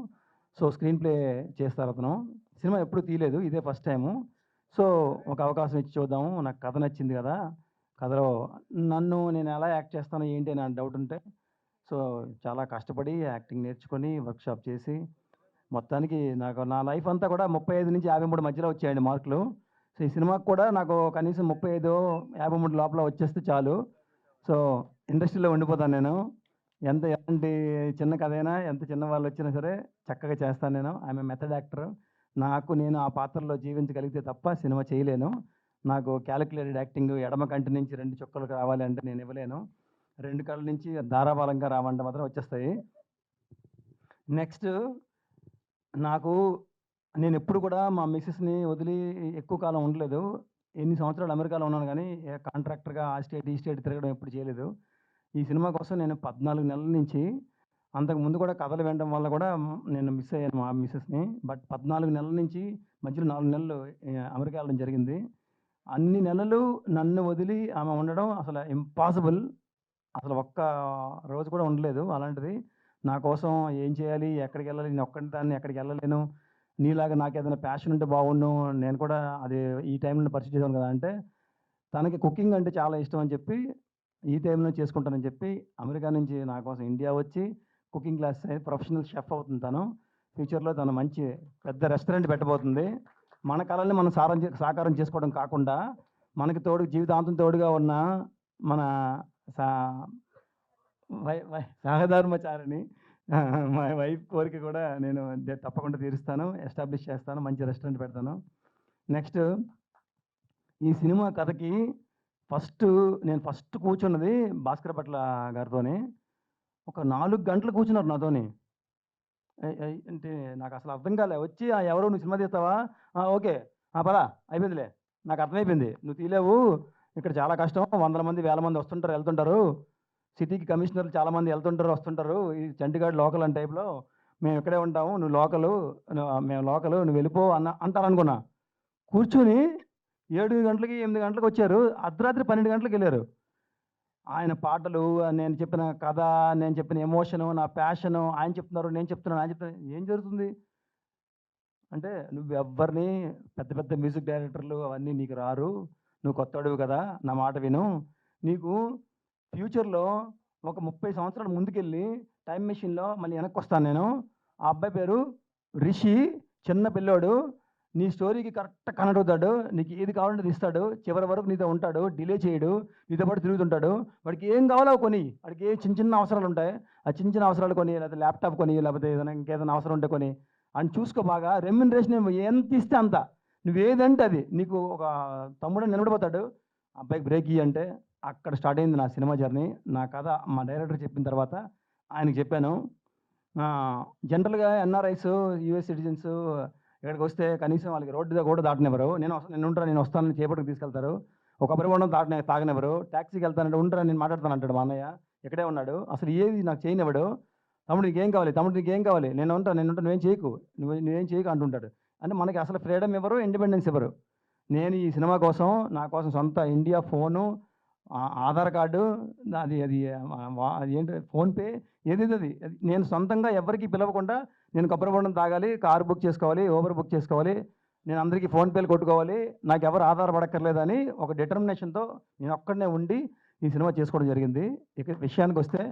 సో స్క్రీన్ ప్లే చేస్తారు అతను. సినిమా ఎప్పుడు తీయలేదు, ఇదే ఫస్ట్ టైము. సో ఒక అవకాశం ఇచ్చి చూద్దాము, నాకు కథ నచ్చింది కదా, కథలో నేను ఎలా యాక్ట్ చేస్తాను ఏంటి అని డౌట్ ఉంటే సో చాలా కష్టపడి యాక్టింగ్ నేర్చుకొని వర్క్షాప్ చేసి మొత్తానికి నాకు నా లైఫ్ అంతా కూడా 35 నుంచి 53 మధ్యలో వచ్చాయండి మార్కులు. సో ఈ సినిమాకి కూడా నాకు కనీసం 35-53 లోపల వచ్చేస్తే చాలు. సో ఇండస్ట్రీలో ఉండిపోతాను నేను. ఎలాంటి చిన్న కథ అయినా, ఎంత చిన్న వాళ్ళు వచ్చినా సరే చక్కగా చేస్తాను నేను. I'm a method actor. నేను ఆ పాత్రలో జీవించగలిగితే తప్ప సినిమా చేయలేను. నాకు క్యాలిక్యులేటెడ్ యాక్టింగ్ ఎడమ కంటి నుంచి 2 చుక్కలకు రావాలి అంటే నేను ఇవ్వలేను. 2 కళ్ళ నుంచి ధారావాలంగా రావాలంటే మాత్రం వచ్చేస్తాయి. నెక్స్ట్ నేను ఎప్పుడు కూడా మా మిస్సెస్ని వదిలి ఎక్కువ కాలం ఉండలేదు. ఎన్ని సంవత్సరాలు అమెరికాలో ఉన్నాను కానీ కాంట్రాక్టర్గా ఆ స్టేట్ ఈ స్టేట్ తిరగడం ఎప్పుడు చేయలేదు. ఈ సినిమా కోసం నేను 14 నెలల నుంచి, అంతకుముందు కూడా కథలు వినడం వల్ల కూడా నేను మిస్ అయ్యాను మా మిస్సెస్ని. బట్ 14 నెలల నుంచి మధ్యలో 4 నెలలు అమెరికా వెళ్ళడం జరిగింది. అన్ని నెలలు నన్ను వదిలి ఆమె ఉండడం అసలు ఇంపాసిబుల్. అసలు ఒక్క రోజు కూడా ఉండలేదు. అలాంటిది నా కోసం ఏం చేయాలి, ఎక్కడికి వెళ్ళాలి, నేను ఒక్కటి దాన్ని ఎక్కడికి వెళ్ళలేను, నీలాగా నాకు ఏదైనా ప్యాషన్ ఉంటే బాగుండు, నేను కూడా అది ఈ టైంలో పర్సూ చేశాను కదా అంటే, తనకి కుకింగ్ అంటే చాలా ఇష్టం అని చెప్పి ఈ టైంలో చేసుకుంటానని చెప్పి అమెరికా నుంచి నా కోసం ఇండియా వచ్చి కుకింగ్ క్లాస్ ప్రొఫెషనల్ షెఫ్ అవుతుంది తను. ఫ్యూచర్లో తను మంచి పెద్ద రెస్టారెంట్ పెట్టబోతుంది. మన కళల్ని మనం సాకారం చేసుకోవడం కాకుండా మనకి జీవితాంతం తోడుగా ఉన్న మన సహధర్మచారిని మా వైఫ్ కోరిక కూడా నేను తప్పకుండా తీరుస్తాను, ఎస్టాబ్లిష్ చేస్తాను, మంచి రెస్టారెంట్ పెడతాను. నెక్స్ట్ ఈ సినిమా కథకి నేను ఫస్ట్ కూర్చున్నది భాస్కర్ భట్ల గారితోని. ఒక 4 గంటలు కూర్చున్నారు నాతోని. అంటే నాకు అసలు అర్థం కాలే. వచ్చి ఎవరు నువ్వు సినిమా తీస్తావా, ఓకే పదా అయిపోయిందిలే, నాకు అర్థమైపోయింది నువ్వు తీలేవు, ఇక్కడ చాలా కష్టం, 100 మంది 1000 మంది వస్తుంటారు వెళ్తుంటారు, సిటీకి కమిషనర్లు చాలామంది వెళ్తుంటారు వస్తుంటారు, ఈ చండీగఢ్ లోకల్ అని టైప్లో, మేము ఇక్కడే ఉంటాము, నువ్వు లోకలు, మేము లోకలు, నువ్వు వెళ్ళిపో అంటారనుకున్నా. కూర్చుని 7 గంటలకి 8 గంటలకు వచ్చారు. అర్ధరాత్రి 12 గంటలకు వెళ్ళారు. ఆయన పాటలు, నేను చెప్పిన కథ, నేను చెప్పిన ఎమోషను, నా ప్యాషను, ఆయన చెప్తున్నారు నేను చెప్తున్నాను, ఆయన చెప్తున్నాను, ఏం జరుగుతుంది? అంటే నువ్వు ఎవ్వరిని పెద్ద పెద్ద మ్యూజిక్ డైరెక్టర్లు అవన్నీ నీకు రారు, నువ్వు కొత్తవాడివి కదా, నా మాట విను. నీకు ఫ్యూచర్లో ఒక 30 సంవత్సరాలు ముందుకెళ్ళి టైం మెషిన్లో మళ్ళీ వెనక్కి వస్తాను నేను. ఆ అబ్బాయి పేరు రిషి, చిన్న పిల్లోడు. నీ స్టోరీకి కరెక్ట్ కనెక్ట్ అవుతాడు, నీకు ఏది కావాలంటే అది ఇస్తాడు, చివరి వరకు నీతో ఉంటాడు, డిలే చేయడు, నీతో పాటు తిరుగుతుంటాడు. వాడికి ఏం కావాలో కొని, వాడికి ఏ చిన్న చిన్న అవసరాలు ఉంటాయి, ఆ చిన్న చిన్న అవసరాలు కొని, లేకపోతే ల్యాప్టాప్ కొని, లేకపోతే ఏదైనా ఇంకేదైనా అవసరం ఉంటే కొని అని చూసుకో బాగా. రెమ్యునరేషన్ ఎంత ఇస్తే అంత, నువ్వేదంటే అది. నీకు ఒక తమ్ముడు నిలబడిపోతాడు, అబ్బాయికి బ్రేక్ ఇయ్యి అంటే. అక్కడ స్టార్ట్ అయింది నా సినిమా జర్నీ. నా కథ మా డైరెక్టర్ చెప్పిన తర్వాత ఆయనకి చెప్పాను. జనరల్గా ఎన్ఆర్ఐస్, యూఎస్ సిటిజన్స్ ఇక్కడికి వస్తే కనీసం వాళ్ళకి రోడ్డు కూడా దాటనివ్వరు. నేను వస్తానని చేపట్టుకు తీసుకెళ్తారు. ఒక కొబ్బరి బొండం తాగనివ్వరు. ట్యాక్సీకి వెళ్తానంటే ఉంటారా, నేను మాట్లాడతాను అంటాడు మా అన్నయ్య. ఇక్కడే ఉన్నాడు, అసలు ఏది నాకు చేయనివ్వడు. తమ్ముడు నీకేం కావాలి, తమ్ముడు నీకేం కావాలి, నేను ఉంటాను నువ్వేం చేయకు, నువ్వేం చేయకు అంటుంటాడు. అంటే మనకి అసలు ఫ్రీడమ్ ఇవ్వరు, ఇండిపెండెన్స్ ఇవ్వరు. నేను ఈ సినిమా కోసం, నా కోసం సొంత ఇండియా ఫోను, ఆధార్ కార్డు, అది ఏంటి ఫోన్పే, ఏదేది అది నేను సొంతంగా ఎవరికి పిలవకుండా నేను కొబ్బరి బొండం తాగాలి, కారు బుక్ చేసుకోవాలి, ఊబర్ బుక్ చేసుకోవాలి, నేను అందరికీ ఫోన్పేలు కొట్టుకోవాలి, నాకు ఎవరు ఆధారపడక్కర్లేదని ఒక డిటర్మినేషన్తో నేను ఒక్కడనే ఉండి ఈ సినిమా చేసుకోవడం జరిగింది. ఇక విషయానికి వస్తే,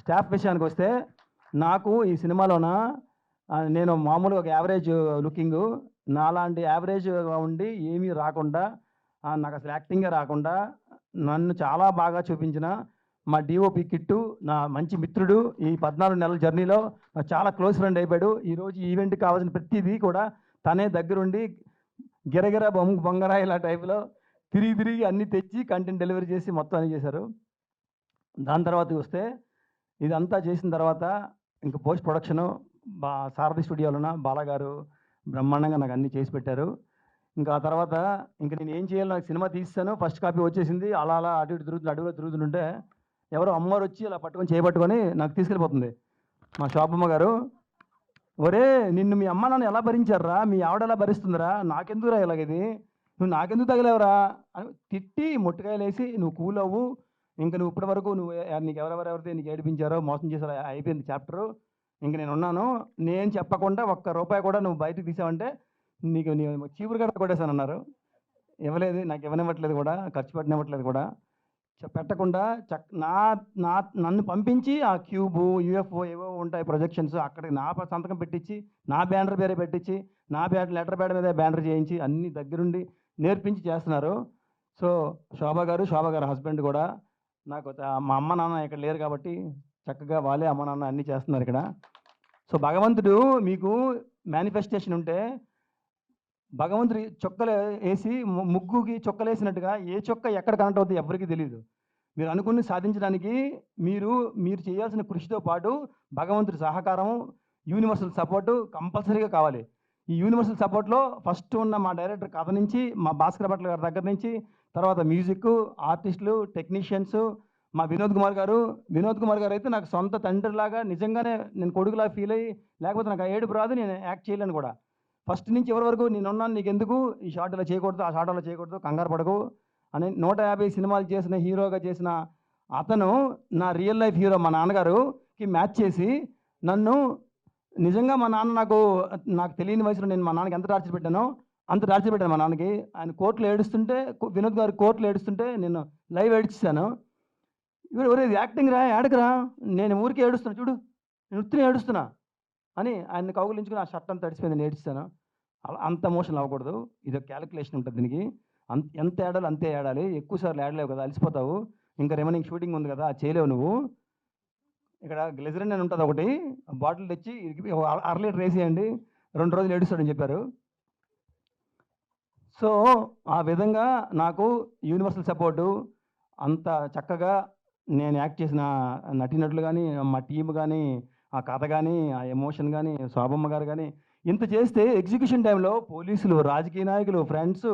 స్టాఫ్ విషయానికి వస్తే, నాకు ఈ సినిమాలోన నేను మామూలుగా ఒక యావరేజ్ లుకింగు, నాలాంటి యావరేజ్గా ఉండి ఏమీ రాకుండా, నాకు అసలు యాక్టింగే రాకుండా నన్ను చాలా బాగా చూపించిన మా డిఓపి కిట్టు, నా మంచి మిత్రుడు, ఈ 14 నెలల జర్నీలో నాకు చాలా క్లోజ్ ఫ్రెండ్ అయిపోయాడు. ఈరోజు ఈవెంట్కి కావాల్సిన ప్రతిదీ కూడా తనే దగ్గరుండి గిరగిర బొంగరా ఇలా టైపులో తిరిగి అన్నీ తెచ్చి కంటెంట్ డెలివరీ చేసి మొత్తం అన్నీ చేశారు. దాని తర్వాత చూస్తే ఇదంతా చేసిన తర్వాత ఇంకా పోస్ట్ ప్రొడక్షను సారథి స్టూడియోలోన బాలగారు బ్రహ్మాండంగా నాకు అన్నీ చేసి పెట్టారు. ఇంకా ఆ తర్వాత ఇంకా నేను ఏం చేయాలి, నాకు సినిమా తీస్తాను, ఫస్ట్ కాపీ వచ్చేసింది. అలా అటు ఇటు అడుగులో తిరుగుతుంటే ఎవరో అమ్మవారు వచ్చి అలా చేపట్టుకొని నాకు తీసుకెళ్ళిపోతుంది మా శోభమ్మ గారు. ఒరే నిన్ను మీ అమ్మ నాన్న ఎలా భరించారా, మీ ఆవిడ ఎలా భరిస్తుందిరా, నాకెందుకురా ఇలాగది, నువ్వు నాకెందుకు తగలేవరా అని తిట్టి మొట్టకాయలు వేసి, నువ్వు కూల్ అవ్వు, ఇంకా నువ్వు ఇప్పటి వరకు నీకు ఎవరెవరైతే నీకు ఏడిపించారో మోసం చేశారో అయిపోయింది చాప్టరు, ఇంక నేను ఉన్నాను, నేను చెప్పకుండా ఒక్క రూపాయి కూడా నువ్వు బయటకు తీసావంటే నీకు చీపురు గడ్డ కొట్టేశానన్నారు. ఇవ్వలేదు, నాకు ఇవ్వనివ్వట్లేదు కూడా, ఖర్చు పెట్టనివ్వట్లేదు కూడా. పెట్టకుండా నన్ను పంపించి ఆ క్యూబు, యూఎఫ్ఓ ఏవో ఉంటాయి ప్రొజెక్షన్స్, అక్కడికి నా సంతకం పెట్టించి, నా బ్యానర్ పేరే పెట్టించి, నా లెటర్ ప్యాడ్ మీద బ్యానర్ చేయించి అన్ని దగ్గరుండి నేర్పించి చేస్తున్నారు. సో శోభ గారు హస్బెండ్ కూడా నాకు మా అమ్మ నాన్న ఇక్కడ లేరు కాబట్టి చక్కగా వాళ్ళే అమ్మ నాన్న అన్నీ చేస్తున్నారు ఇక్కడ. సో భగవంతుడు మీకు మేనిఫెస్టేషన్ ఉంటే, భగవంతుడి చొక్కలు వేసి ముగ్గుకి చొక్కలు వేసినట్టుగా ఏ చొక్క ఎక్కడ కనెక్ట్ అవుతుంది ఎవరికి తెలియదు. మీరు అనుకుని సాధించడానికి మీరు చేయాల్సిన కృషితో పాటు భగవంతుడి సహకారం, యూనివర్సల్ సపోర్టు కంపల్సరీగా కావాలి. ఈ యూనివర్సల్ సపోర్ట్లో ఫస్ట్ ఉన్న మా డైరెక్టర్ కథ నుంచి, మా భాస్కర్ భట్ల గారి దగ్గర నుంచి, తర్వాత మ్యూజిక్, ఆర్టిస్టులు, టెక్నీషియన్స్, మా వినోద్ కుమార్ గారు అయితే నాకు సొంత తండ్రిలాగా, నిజంగానే నేను కొడుకులా ఫీల్ అయ్యి, లేకపోతే నాకు ఆ ఏడుపు రాదు, నేను యాక్ట్ చేయలేను కూడా. ఫస్ట్ నుంచి ఎవరి వరకు నేనున్నాను, నీకు ఎందుకు ఈ షాట్ ఇలా చేయకూడదు, ఆ షాట్ అలా చేయకూడదు, కంగారు పడకు అని 150 సినిమాలు చేసిన హీరోగా చేసిన అతను నా రియల్ లైఫ్ హీరో మా నాన్నగారుకి మ్యాచ్ చేసి నన్ను నిజంగా మా నాన్న నాకు తెలియని వయసులో నేను మా నాన్నకి ఎంత టార్చర్ పెట్టానో అంత టార్చర్ పెట్టాను మా నాన్నకి. ఆయన కోర్టులో ఏడుస్తుంటే, వినోద్ గారు కోర్టులో ఏడుస్తుంటే నేను లైవ్ ఏడ్చేసాను. ఒరే యాక్టింగ్ రా, ఏడకరా, నేను ఊరికే ఏడుస్తున్నా చూడు, నేను ఉత్తిని ఏడుస్తున్నా అని ఆయన్ని కౌగులించుకుని ఆ షర్ట్ అంతా తడిసిపోయింది, నేను ఏడ్చాను. అలా అంత ఎమోషనల్ అవ్వకూడదు, ఇది ఒక క్యాలిక్యులేషన్ ఉంటుంది దీనికి. ఎంత ఏడాలి అంతే ఏడాలి, ఎక్కువసార్లు ఏడలేవు కదా, అలసిపోతావు, ఇంకా రిమైనింగ్ షూటింగ్ ఉంది కదా, అది చేయలేవు నువ్వు. ఇక్కడ గ్లిజరిన్ అని ఉంటుంది ఒకటి, బాటిల్ తెచ్చి 1/2 లీటర్ వేసేయండి, 2 రోజులు ఏడుస్తాడని చెప్పారు. సో ఆ విధంగా నాకు యూనివర్సల్ సపోర్టు, అంత చక్కగా నేను యాక్ట్ చేసిన నటీనటులు కానీ, మా టీం కానీ, ఆ కథ కానీ, ఆ ఎమోషన్ కానీ, శోభమ్మ గారు కానీ, ఇంత చేస్తే ఎగ్జిక్యూషన్ టైంలో పోలీసులు, రాజకీయ నాయకులు, ఫ్రెండ్స్,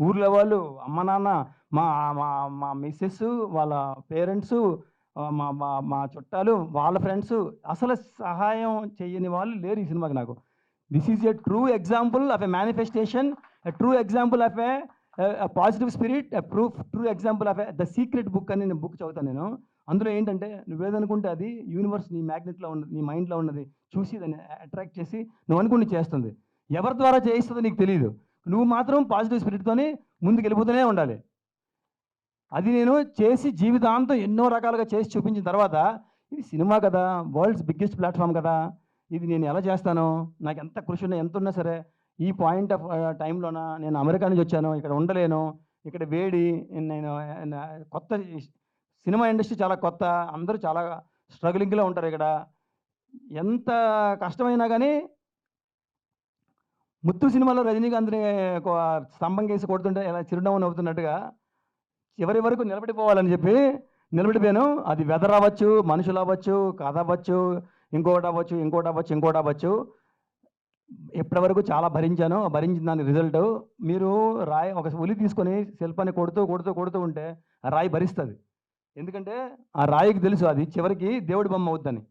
ఊర్లో వాళ్ళు, అమ్మ నాన్న, మా మా మా మిస్సెస్ వాళ్ళ పేరెంట్స్, మా మా మా చుట్టాలు వాళ్ళ ఫ్రెండ్స్, అసలు సహాయం చేయని వాళ్ళు లేరు ఈ సినిమాకి నాకు. This is a true example of a manifestation, a true example of a positive spirit, a true example of the secret book అని నేను బుక్ చదువుతాను నేను. అందులో ఏంటంటే నువ్వేదనుకుంటే అది యూనివర్స్ నీ మ్యాగ్నెట్లో ఉన్నది, నీ మైండ్లో ఉన్నది చూసి దాన్ని అట్రాక్ట్ చేసి నువ్వు అనుకుని చేస్తుంది. ఎవరి ద్వారా చేయిస్తుందో నీకు తెలియదు. నువ్వు మాత్రం పాజిటివ్ స్పిరిట్తోని ముందుకు వెళ్ళిపోతూనే ఉండాలి. అది నేను చేసి జీవితాంతం ఎన్నో రకాలుగా చేసి చూపించిన తర్వాత ఇది సినిమా కదా, వరల్డ్స్ బిగ్గెస్ట్ ప్లాట్ఫామ్ కదా, ఇది నేను ఎలా చేస్తాను, నాకు ఎంత కృషి ఉన్నా ఎంత ఉన్నా సరే ఈ పాయింట్ ఆఫ్ టైంలోన నేను అమెరికా నుంచి వచ్చాను, ఇక్కడ ఉండలేను, ఇక్కడ వేడి, నేను కొత్త సినిమా ఇండస్ట్రీ చాలా కొత్త, అందరూ చాలా స్ట్రగులింగ్లో ఉంటారు ఇక్కడ, ఎంత కష్టమైనా కానీ ముత్తు సినిమాలో రజనీకాంత్ని స్తంభం కేసి కొడుతుంటే ఎలా చిరునవ్వు నవ్వుతున్నట్టుగా చివరి వరకు నిలబడిపోవాలని చెప్పి నిలబడిపోయాను. అది వెదర్ అవ్వచ్చు, మనుషులు అవ్వచ్చు, కథ అవ్వచ్చు, ఇంకోటి అవ్వచ్చు. ఎప్పటి వరకు చాలా భరించాను. భరించిన దాని రిజల్ట్ మీరు ఒక ఉలి తీసుకొని శిల్పాన్ని కొడుతూ ఉంటే ఆ రాయి భరిస్తుంది. ఎందుకంటే ఆ రాయికి తెలుసు అది చివరికి దేవుడి బొమ్మ అవుద్దని.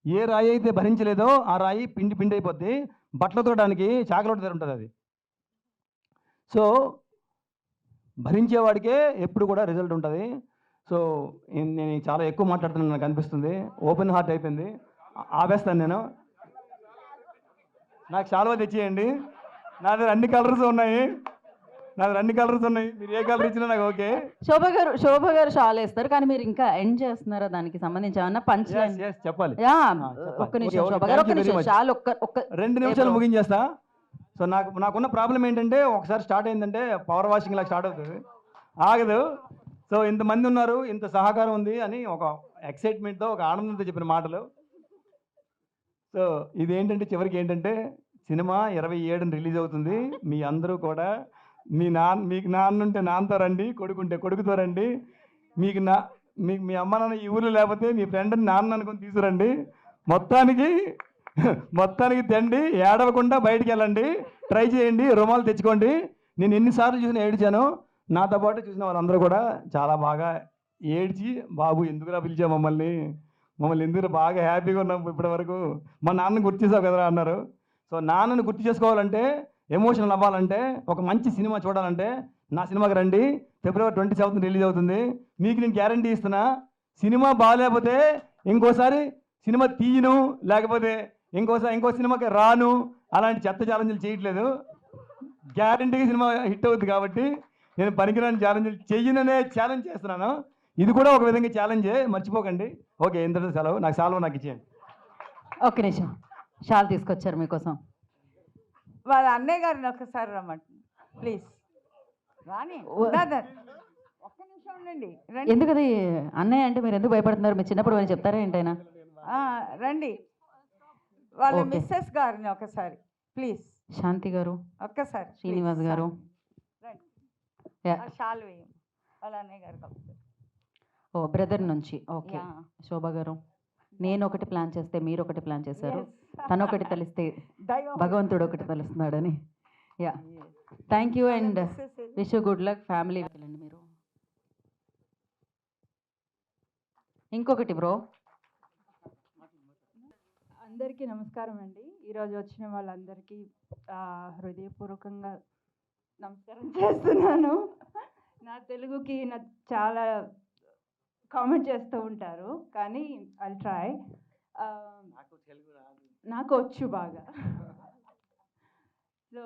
ఏ రాయి అయితే భరించలేదో ఆ రాయి పిండి అయిపోద్ది. బట్టలు తోడడానికి చాకలోట దగ్గర ఉంటుంది అది. సో భరించేవాడికే ఎప్పుడు కూడా రిజల్ట్ ఉంటుంది. సో నేను చాలా ఎక్కువ మాట్లాడుతున్నాను నాకు అనిపిస్తుంది. ఓపెన్ హార్ట్ అయిపోయింది, ఆపేస్తాను నేను. నాకు శాలువా తెచ్చేయండి, నా దగ్గర అన్ని కలర్స్ ఉన్నాయి, మీరు ఏ కలర్ ఇచ్చినా నాకు ఓకే. శోభ గారు షాల్ వేస్తారు, కానీ మీరు ఇంకా ఎండ్ చేస్తున్నారా? దానికి సంబంధించి ఏమన్నా పంచ్ చెప్పాలి. ఒక్క నిమిషం శోభ గారు, ఒక్క నిమిషం షాల్ ఒక్క 2 నిమిషాలు ముగించేస్తా. సో నాకున్న ప్రాబ్లం ఏంటంటే ఒకసారి స్టార్ట్ అయిందంటే పవర్ వాషింగ్ లాగా స్టార్ట్ అవుతుంది, ఆగదు. సో ఇంతమంది ఉన్నారు, ఇంత సహకారం ఉంది అని ఒక ఎక్సైట్మెంట్తో, ఒక ఆనందంతో చెప్పిన మాటలు. సో ఇదేంటంటే చివరికి ఏంటంటే సినిమా 27న రిలీజ్ అవుతుంది. మీ అందరూ కూడా మీకు నాన్న ఉంటే నాన్నతో రండి, కొడుకుంటే కొడుకుతో రండి, మీకు మీ అమ్మ నాన్న ఈ ఊరిలో లేకపోతే మీ ఫ్రెండ్ని నాన్న అనుకుని తీసుకురండి. మొత్తానికి తండి, ఏడవకుండా బయటికి వెళ్ళండి, ట్రై చేయండి, రుమాలు తెచ్చుకోండి. నేను ఎన్నిసార్లు చూసినా ఏడ్చాను, నాతో పాటు చూసిన వాళ్ళందరూ కూడా చాలా బాగా ఏడ్చి, బాబు ఎందుకురా పిలిచా మమ్మల్ని ఎందుకు బాగా హ్యాపీగా ఉన్నాం ఇప్పటి వరకు, మా నాన్నని గుర్తు చేసావు కదరా అన్నారు. సో నాన్నని గుర్తు చేసుకోవాలంటే, ఎమోషనల్ అవ్వాలంటే, ఒక మంచి సినిమా చూడాలంటే నా సినిమాకి రండి. February 27న రిలీజ్ అవుతుంది. మీకు నేను గ్యారంటీ ఇస్తున్నా, సినిమా బాగాలేకపోతే ఇంకోసారి సినిమా తీయను, లేకపోతే ఇంకో సినిమాకి రాను, అలాంటి చెత్త ఛాలెంజ్లు చేయట్లేదు. గ్యారంటీగా సినిమా హిట్ అవుతుంది కాబట్టి నేను పనికిరాని ఛాలెంజ్లు చెయ్యననే ఛాలెంజ్ చేస్తున్నాను. ఇది కూడా ఒక విధంగా ఛాలెంజే, మర్చిపోకండి. ఓకే, ఇంతటి సెలవు. నాకు ఇచ్చేయండి. ఒక్క నిమిషం, షాల్ తీసుకొచ్చారు మీకోసం. వాళ్ళ అన్నయ్య గారిని ఒకసారి రమ్మంట ప్లీజ్. రాని ఒక్క నిమిషం ఉండండి. ఎందుకది అన్నయ్య అంటే మీరు ఎందుకు భయపడుతున్నారు? మీరు చిన్నప్పుడు అని చెప్తారా ఏంటైనా? రండి, వాళ్ళ మిస్సెస్ గారిని ఒకసారి ప్లీజ్. శాంతి గారు, ఒక్కసారి. శ్రీనివాస్ గారు, షాల్ వేయం. వాళ్ళ అన్నయ్య గారు బ్రదర్ నుంచి. ఓకే, శోభ గారు, నేను ఒకటి ప్లాన్ చేస్తే మీరు ఒకటి ప్లాన్ చేశారు, తను ఒకటి తెలిస్తే భగవంతుడు ఒకటి తెలుస్తున్నాడని. Ya, thank you and wish you good luck. Family వెళ్ళండి మీరు. ఇంకొకటి బ్రో. అందరికీ నమస్కారం అండి. ఈరోజు వచ్చిన వాళ్ళందరికీ హృదయపూర్వకంగా నమస్కారం చేస్తున్నాను. నా తెలుగుకి చాలా కామెంట్ చేస్తూ ఉంటారు, కానీ ఐ ట్రై. నాకు వచ్చు బాగా. సో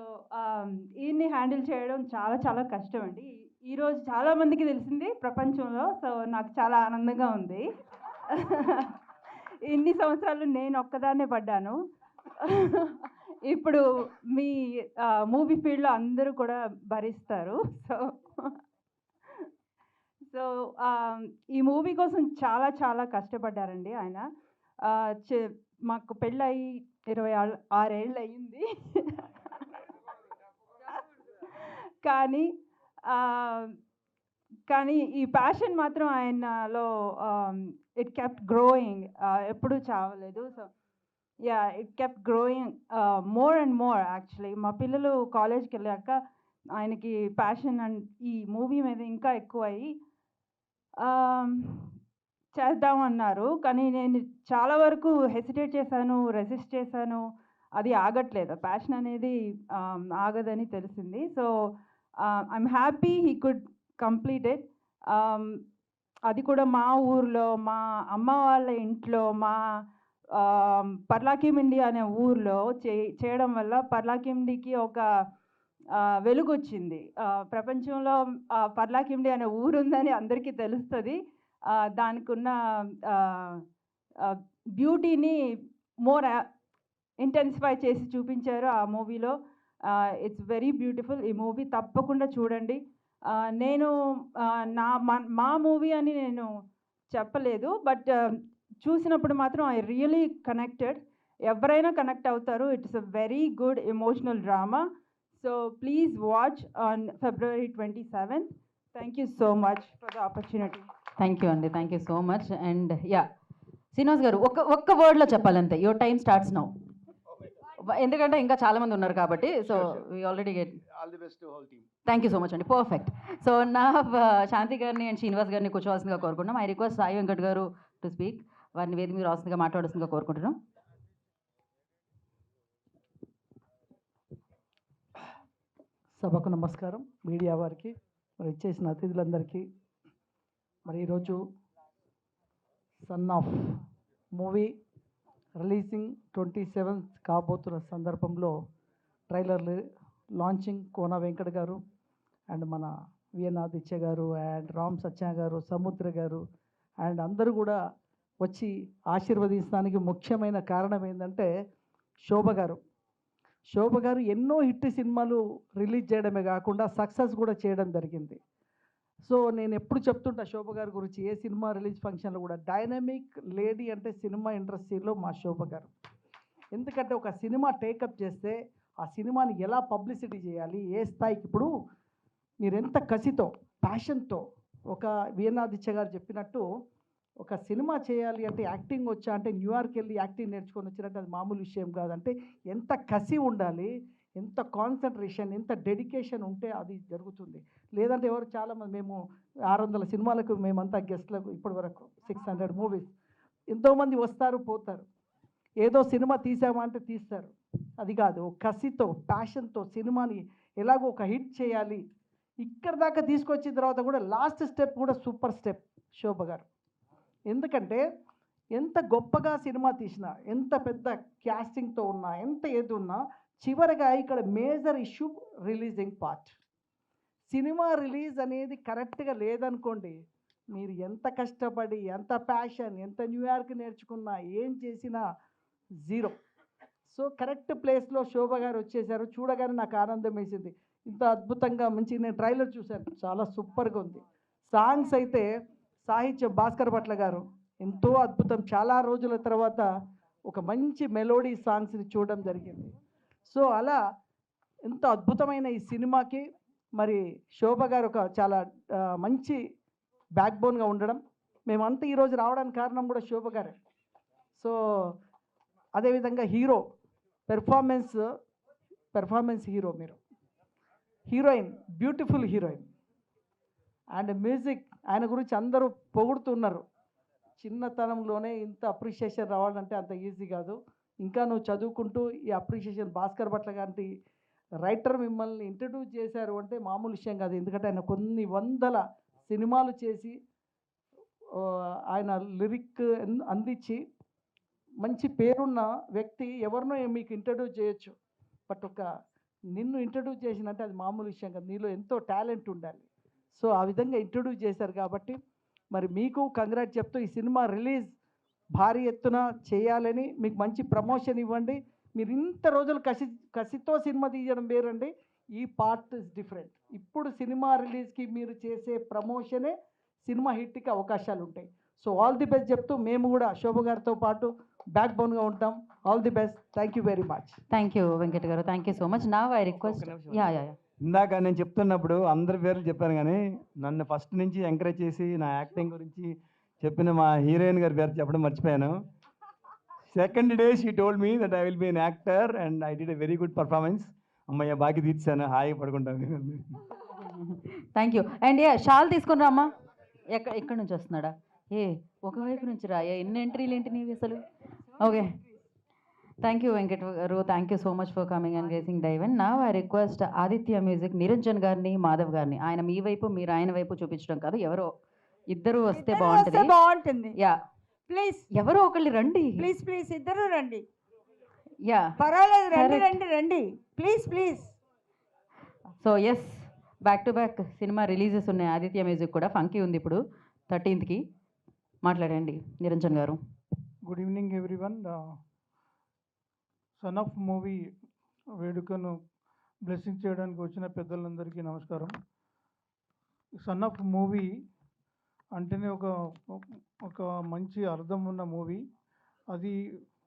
ఈయన్ని హ్యాండిల్ చేయడం చాలా చాలా కష్టం అండి. ఈరోజు చాలామందికి తెలిసింది ప్రపంచంలో. సో నాకు చాలా ఆనందంగా ఉంది. ఇన్ని సంవత్సరాలు నేను ఒక్కదాన్నే పడ్డాను. ఇప్పుడు మీ మూవీ ఫీల్డ్లో అందరూ కూడా భరిస్తారు. సో ఈ మూవీ కోసం చాలా చాలా కష్టపడ్డారండి ఆయన. మాకు పెళ్ళయి 26 ఏళ్ళు అయ్యింది. కానీ ఈ ప్యాషన్ మాత్రం ఆయనలో ఇట్ కెప్ట్ గ్రోయింగ్, ఎప్పుడూ చావలేదు. So ya, it kept growing more and more. Actually మా పిల్లలు కాలేజ్కి వెళ్ళాక ఆయనకి ప్యాషన్ అండ్ ఈ మూవీ మీద ఇంకా ఎక్కువ అయ్యి చేద్దామన్నారు. కానీ నేను చాలా వరకు హెసిటేట్ చేశాను, రెసిస్ట్ చేశాను. అది ఆగట్లేదు, ప్యాషన్ అనేది ఆగదని తెలిసింది. So I'm happy he could complete it. అది కూడా మా ఊర్లో, మా అమ్మ వాళ్ళ ఇంట్లో, పర్లాకిమిండి అనే ఊర్లో చేయడం వల్ల పర్లాకిమిండికి ఒక వెలుగు వచ్చింది. ప్రపంచంలో పర్లాకిమిండి అనే ఊరు ఉందని అందరికీ తెలుస్తుంది. దానికి ఉన్న బ్యూటీని మోర్ ఇంటెన్సిఫై చేసి చూపించారు ఆ మూవీలో. It's very beautiful. ఈ మూవీ తప్పకుండా చూడండి. నేను మా మూవీ అని నేను చెప్పలేదు, బట్ చూసినప్పుడు మాత్రం ఐ రియలీ కనెక్టెడ్. ఎవరైనా కనెక్ట్ అవుతారు. It's a very good emotional drama. So please watch on February 27th. Thank you so much for the opportunity. Thank you అండి, thank you so much. And ya, Srinivas garu ఒక్క వర్డ్లో చెప్పాలంతే. Your time starts now. ఎందుకంటే ఇంకా చాలా మంది ఉన్నారు కాబట్టి. So we already get all the best to whole team. Thank you so much అండి, పర్ఫెక్ట్. సో నా శాంతి గారిని అండ్ శ్రీనివాస్ గారిని కూర్చోవాల్సిందిగా కోరుకుంటున్నాం. ఐ రిక్వెస్ట్ సాయి వెంకట్ గారు టు స్పీక్. వారిని వేదిక మీద రావాల్సిందిగా మాట్లాడాల్సిందిగా కోరుకుంటున్నాం. సభకు నమస్కారం. మీడియా వారికి, మరి ఇచ్చేసిన అతిథులందరికీ, మరి ఈరోజు son of movie releasing 27th కాబోతున్న సందర్భంలో ట్రైలర్ లాంచింగ్ కోన వెంకట్ గారు అండ్ మన విఎన్ ఆదిత్య గారు అండ్ రామ్ సత్య గారు, సముద్ర గారు అండ్ అందరూ కూడా వచ్చి ఆశీర్వదించడానికి ముఖ్యమైన కారణం ఏంటంటే శోభ గారు ఎన్నో హిట్ సినిమాలు రిలీజ్ చేయడమే కాకుండా సక్సెస్ కూడా చేయడం జరిగింది. సో నేను ఎప్పుడు చెప్తుంటా శోభ గారి గురించి, ఏ సినిమా రిలీజ్ ఫంక్షన్లో కూడా డైనమిక్ లేడీ అంటే సినిమా ఇండస్ట్రీలో మా శోభ గారు. ఎందుకంటే ఒక సినిమా టేకప్ చేస్తే ఆ సినిమాని ఎలా పబ్లిసిటీ చేయాలి, ఏ స్థాయికి, ఇప్పుడు మీరు ఎంత కసితో ప్యాషన్తో, ఒక విఎన్ ఆదిత్య గారు చెప్పినట్టు ఒక సినిమా చేయాలి అంటే యాక్టింగ్ వచ్చా అంటే న్యూయార్క్ వెళ్ళి యాక్టింగ్ నేర్చుకొని వచ్చినట్టు అది మామూలు విషయం కాదంటే ఎంత కసి ఉండాలి, ఎంత కాన్సన్ట్రేషన్, ఎంత డెడికేషన్ ఉంటే అది జరుగుతుంది. లేదంటే ఎవరు చాలామంది, మేము 600 సినిమాలకు మేమంతా గెస్ట్లకు ఇప్పటి వరకు 600 మూవీస్, ఎంతోమంది వస్తారు పోతారు, ఏదో సినిమా తీసామా అంటే తీస్తారు. అది కాదు, కసితో ప్యాషన్తో సినిమాని ఎలాగో ఒక హిట్ చేయాలి, ఇక్కడ దాకా తీసుకొచ్చిన తర్వాత కూడా లాస్ట్ స్టెప్ కూడా సూపర్ స్టెప్ శోభ గారు. ఎందుకంటే ఎంత గొప్పగా సినిమా తీసినా, ఎంత పెద్ద క్యాస్టింగ్తో ఉన్నా, ఎంత ఏది ఉన్నా, చివరిగా ఇక్కడ major issue releasing part. Cinema release అనేది కరెక్ట్గా లేదనుకోండి, మీరు ఎంత కష్టపడి, ఎంత ప్యాషన్, ఎంత న్యూయార్క్ నేర్చుకున్నా, ఏం చేసినా జీరో. సో కరెక్ట్ ప్లేస్లో శోభ గారు వచ్చేసారు. చూడగానే నాకు ఆనందం వేసింది. ఇంత అద్భుతంగా మంచి, నేను ట్రైలర్ చూశాను, చాలా సూపర్గా ఉంది. సాంగ్స్ అయితే సాహిత్యం భాస్కర్ భట్ల గారు ఎంతో అద్భుతం. చాలా రోజుల తర్వాత ఒక మంచి మెలోడీ సాంగ్స్ని చూడడం జరిగింది. సో అలా ఎంత అద్భుతమైన ఈ సినిమాకి మరి శోభ గారు ఒక చాలా మంచి బ్యాక్ బోన్గా ఉండడం, మేమంతా ఈరోజు రావడానికి కారణం కూడా శోభ గారే. సో అదేవిధంగా హీరో పెర్ఫార్మెన్స్ హీరో, మీరు heroine, beautiful heroine and music. ఆయన గురించి అందరూ పొగుడుతున్నారు. చిన్నతనంలోనే ఇంత అప్రిషియేషన్ రావాలంటే అంత ఈజీ కాదు. ఇంకా నువ్వు చదువుకుంటూ ఈ అప్రిషియేషన్, భాస్కర్ భట్ల గారి రైటర్ మిమ్మల్ని ఇంట్రడ్యూస్ చేశారు అంటే మామూలు విషయం కాదు. ఎందుకంటే ఆయన కొన్ని వందల సినిమాలు చేసి ఆయన లిరిక్ అందించి మంచి పేరున్న వ్యక్తి. ఎవరినో మీకు ఇంట్రడ్యూస్ చేయొచ్చు, బట్ ఒక నిన్ను ఇంట్రడ్యూస్ చేసినంటే అది మామూలు విషయం కాదు. నీలో ఎంతో టాలెంట్ ఉండాలి. సో ఆ విధంగా ఇంట్రడ్యూస్ చేశారు కాబట్టి మరి మీకు కంగ్రాట్ చెప్తూ ఈ సినిమా రిలీజ్ భారీ ఎత్తున చేయాలని, మీకు మంచి ప్రమోషన్ ఇవ్వండి. మీరు ఇంత రోజులు కసితో సినిమా తీయడం వేరండి, ఈ పార్ట్ ఇస్ డిఫరెంట్. ఇప్పుడు సినిమా రిలీజ్కి మీరు చేసే ప్రమోషనే సినిమా హిట్కి అవకాశాలు ఉంటాయి. సో ఆల్ ది బెస్ట్ చెప్తూ మేము కూడా శోభ గారితో పాటు బ్యాక్ బోన్గా ఉంటాం. All the best. Thank you very much. Thank you Venkat garu, thank you so much. నా ఐ రిక్వెస్ట్, యా. ఇందాక నేను చెప్తున్నప్పుడు అందరి పేర్లు చెప్పాను, కానీ నన్ను ఫస్ట్ నుంచి ఎంకరేజ్ చేసి నా యాక్టింగ్ గురించి చెప్పిన మా హీరోయిన్ గారి పేరు చెప్పడం మర్చిపోయాను. Second day she told me that I will be an actor and I did a very good performance. అమ్మయ్య బాగా తీర్చాను, హాయిగా పడుకుంటాను. Thank you. అండ్ షాల్ తీసుకుని రామ్మా. ఎక్కడి నుంచి వస్తున్నాడా? ఒకవైపు నుంచి రా. ఎన్ని ఎంట్రీలు ఏంటి నీవి అసలు? Okay, thank you Venkat garu, thank you so much for coming and gracing the event. నా I request Aditya music Niranjan గారిని, మాధవ్ గారిని, ఆయన మీ వైపు మీరు ఆయన వైపు చూపించడం కాదు, ఎవరో ఇద్దరు వస్తే బాగుంటుంది. బాగుంటుంది. యా, ప్లీజ్ ఎవరో ఒకళ్ళు రండి. ప్లీజ్ ప్లీజ్ ఇద్దరు రండి. యా పర్వాలేదు, రండి Correct. రండి రండి please please. So yes, back to back cinema releases ఉన్నాయి. ఆదిత్య మ్యూజిక్ కూడా ఫంకీ ఉంది ఇప్పుడు 13th మాట్లాడండి నిరంజన్ గారు. Good evening everyone. Son of movie వేడుకను బ్లెస్సింగ్ చేయడానికి వచ్చిన పెద్దలందరికీ నమస్కారం. సన్ ఆఫ్ మూవీ అంటేనే ఒక మంచి అర్థం ఉన్న మూవీ. అది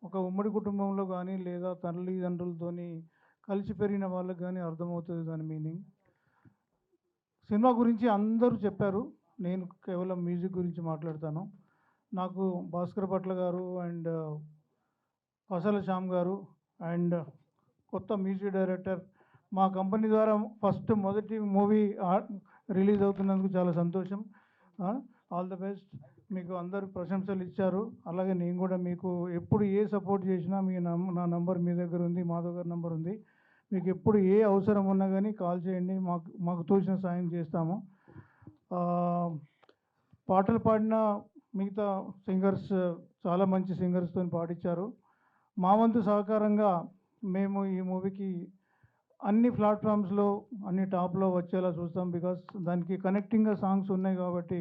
ఒక ఉమ్మడి కుటుంబంలో కానీ లేదా తల్లిదండ్రులతోని కలిసి పెరిగిన వాళ్ళకి కానీ అర్థమవుతుంది దాని మీనింగ్. సినిమా గురించి అందరూ చెప్పారు, నేను కేవలం మ్యూజిక్ గురించి మాట్లాడతాను. నాకు భాస్కర్ భట్ల గారు అండ్ పసల శ్యామ్ గారు అండ్ కొత్త మ్యూజిక్ డైరెక్టర్ మా కంపెనీ ద్వారా మొదటి మూవీ రిలీజ్ అవుతున్నందుకు చాలా సంతోషం. All the best. మీకు అందరూ ప్రశంసలు ఇచ్చారు, అలాగే నేను కూడా మీకు ఎప్పుడు ఏ సపోర్ట్ చేసినా నా నంబర్ మీ దగ్గర ఉంది, మాధవ్ గారి నంబర్ ఉంది. మీకు ఎప్పుడు ఏ అవసరం ఉన్నా కానీ కాల్ చేయండి, మాకు తోచిన సాయం చేస్తాము. పాటలు పాడిన మిగతా సింగర్స్ చాలా మంచి సింగర్స్తో పాడించారు. మా వంతు సహకారంగా మేము ఈ మూవీకి అన్ని ప్లాట్ఫామ్స్లో అన్ని టాప్లో వచ్చేలా చూస్తాం. బికాస్ దానికి కనెక్టింగ్గా సాంగ్స్ ఉన్నాయి కాబట్టి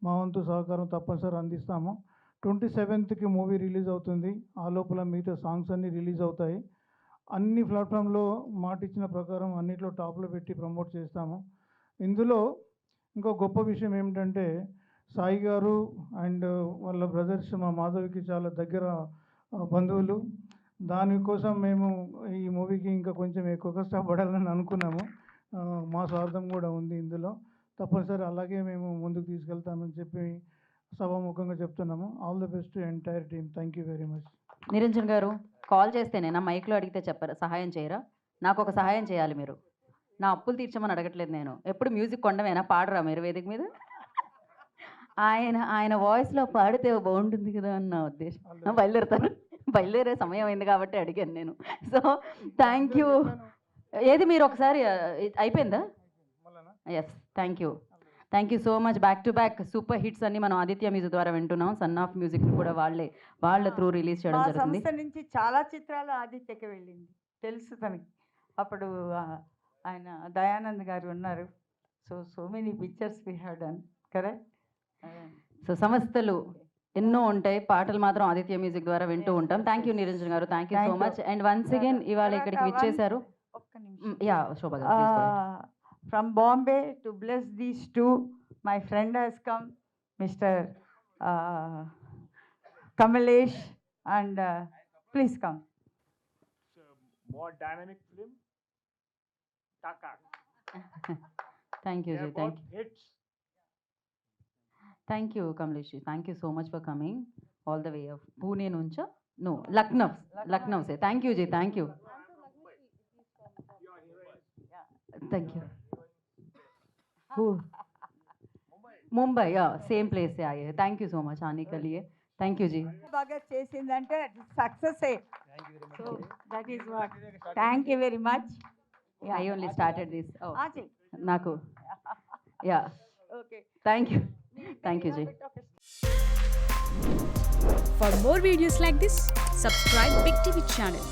మా వంతు సహకారం తప్పనిసరి అందిస్తాము. 27th మూవీ రిలీజ్ అవుతుంది. ఆ లోపల మిగతా సాంగ్స్ అన్నీ రిలీజ్ అవుతాయి. అన్ని ప్లాట్ఫామ్లో మాట ఇచ్చిన ప్రకారం అన్నిట్లో టాప్లో పెట్టి ప్రమోట్ చేస్తాము. ఇందులో ఇంకో గొప్ప విషయం ఏమిటంటే సాయి గారు అండ్ వాళ్ళ బ్రదర్స్ మా మాధవికి చాలా దగ్గర బంధువులు. దానికోసం మేము ఈ మూవీకి ఇంకా కొంచెం ఎక్కువ కష్టపడాలని అనుకున్నాము. మా స్వార్థం కూడా ఉంది ఇందులో. తప్పనిసరి అలాగే మేము ముందుకు తీసుకెళ్తామని చెప్పి సభాముఖంగా చెప్తున్నాము. All the best to entire team. Thank you very much. Niranjan గారు కాల్ చేస్తేనేనా మైక్లో అడిగితే చెప్పారా? సహాయం చేయరా? నాకు ఒక సహాయం చేయాలి మీరు. నా అప్పులు తీర్చమని అడగట్లేదు నేను. ఎప్పుడు మ్యూజిక్ కొండమేనా? పాడరా మీరు వేదిక మీద? ఆయన వాయిస్లో పాడితే బాగుంటుంది కదా అన్న ఉద్దేశం. బయలుదేరుతాను, బయలుదేరే సమయం అయింది కాబట్టి అడిగాను నేను. So thank you. ఏది మీరు ఒకసారి అయిపోయిందా? Yes, thank you so much. Back to back super hits అన్ని మనం ఆదిత్య మ్యూజిక్ ద్వారా వింటున్నాం. సన్ ఆఫ్ మ్యూజిక్ కూడా వాళ్ళ త్రూ రిలీజ్ చేయడం మా జరుగుతుంది. సంస్థ నుంచి చాలా చిత్రాలు ఆదిత్యకి వెళ్ళింది, తెలుసు తనకి. అప్పుడు ఆయన దయానంద్ గారు ఉన్నారు. So many pictures we have done. Correct. So సంస్థలు ఎన్నో ఉంటాయి, పాటలు మాత్రం ఆదిత్య మ్యూజిక్ ద్వారా వింటూ ఉంటాం. థ్యాంక్ యూ నిరంజన్ గారు, thank you so much. And once again ఇవాళ ఇక్కడికి విచ్చేశారు. యా శోభ గారు. From Bombay to bless these two, my friend has come, mister Kamlesh, and please come. More dynamic film. Takak. Thank you, Ji. Thank you. Hits. Thank you, Kamlesh. Thank you so much for coming all the way of Pune nuncha. No, Lucknow se. Thank you, Ji. Thank you. Thank you. Who? Mumbai. Yeah, same place se aaye. Thank you so much aane ke liye. Thank you, Ji. బాగా చేసిందంటే success. So that is what. Thank you very much. I only started this. Oh, చెయ్యి. Naku. Yeah. Okay. Thank you. Thank you, Ji. For more videos like this, subscribe Big TV channel.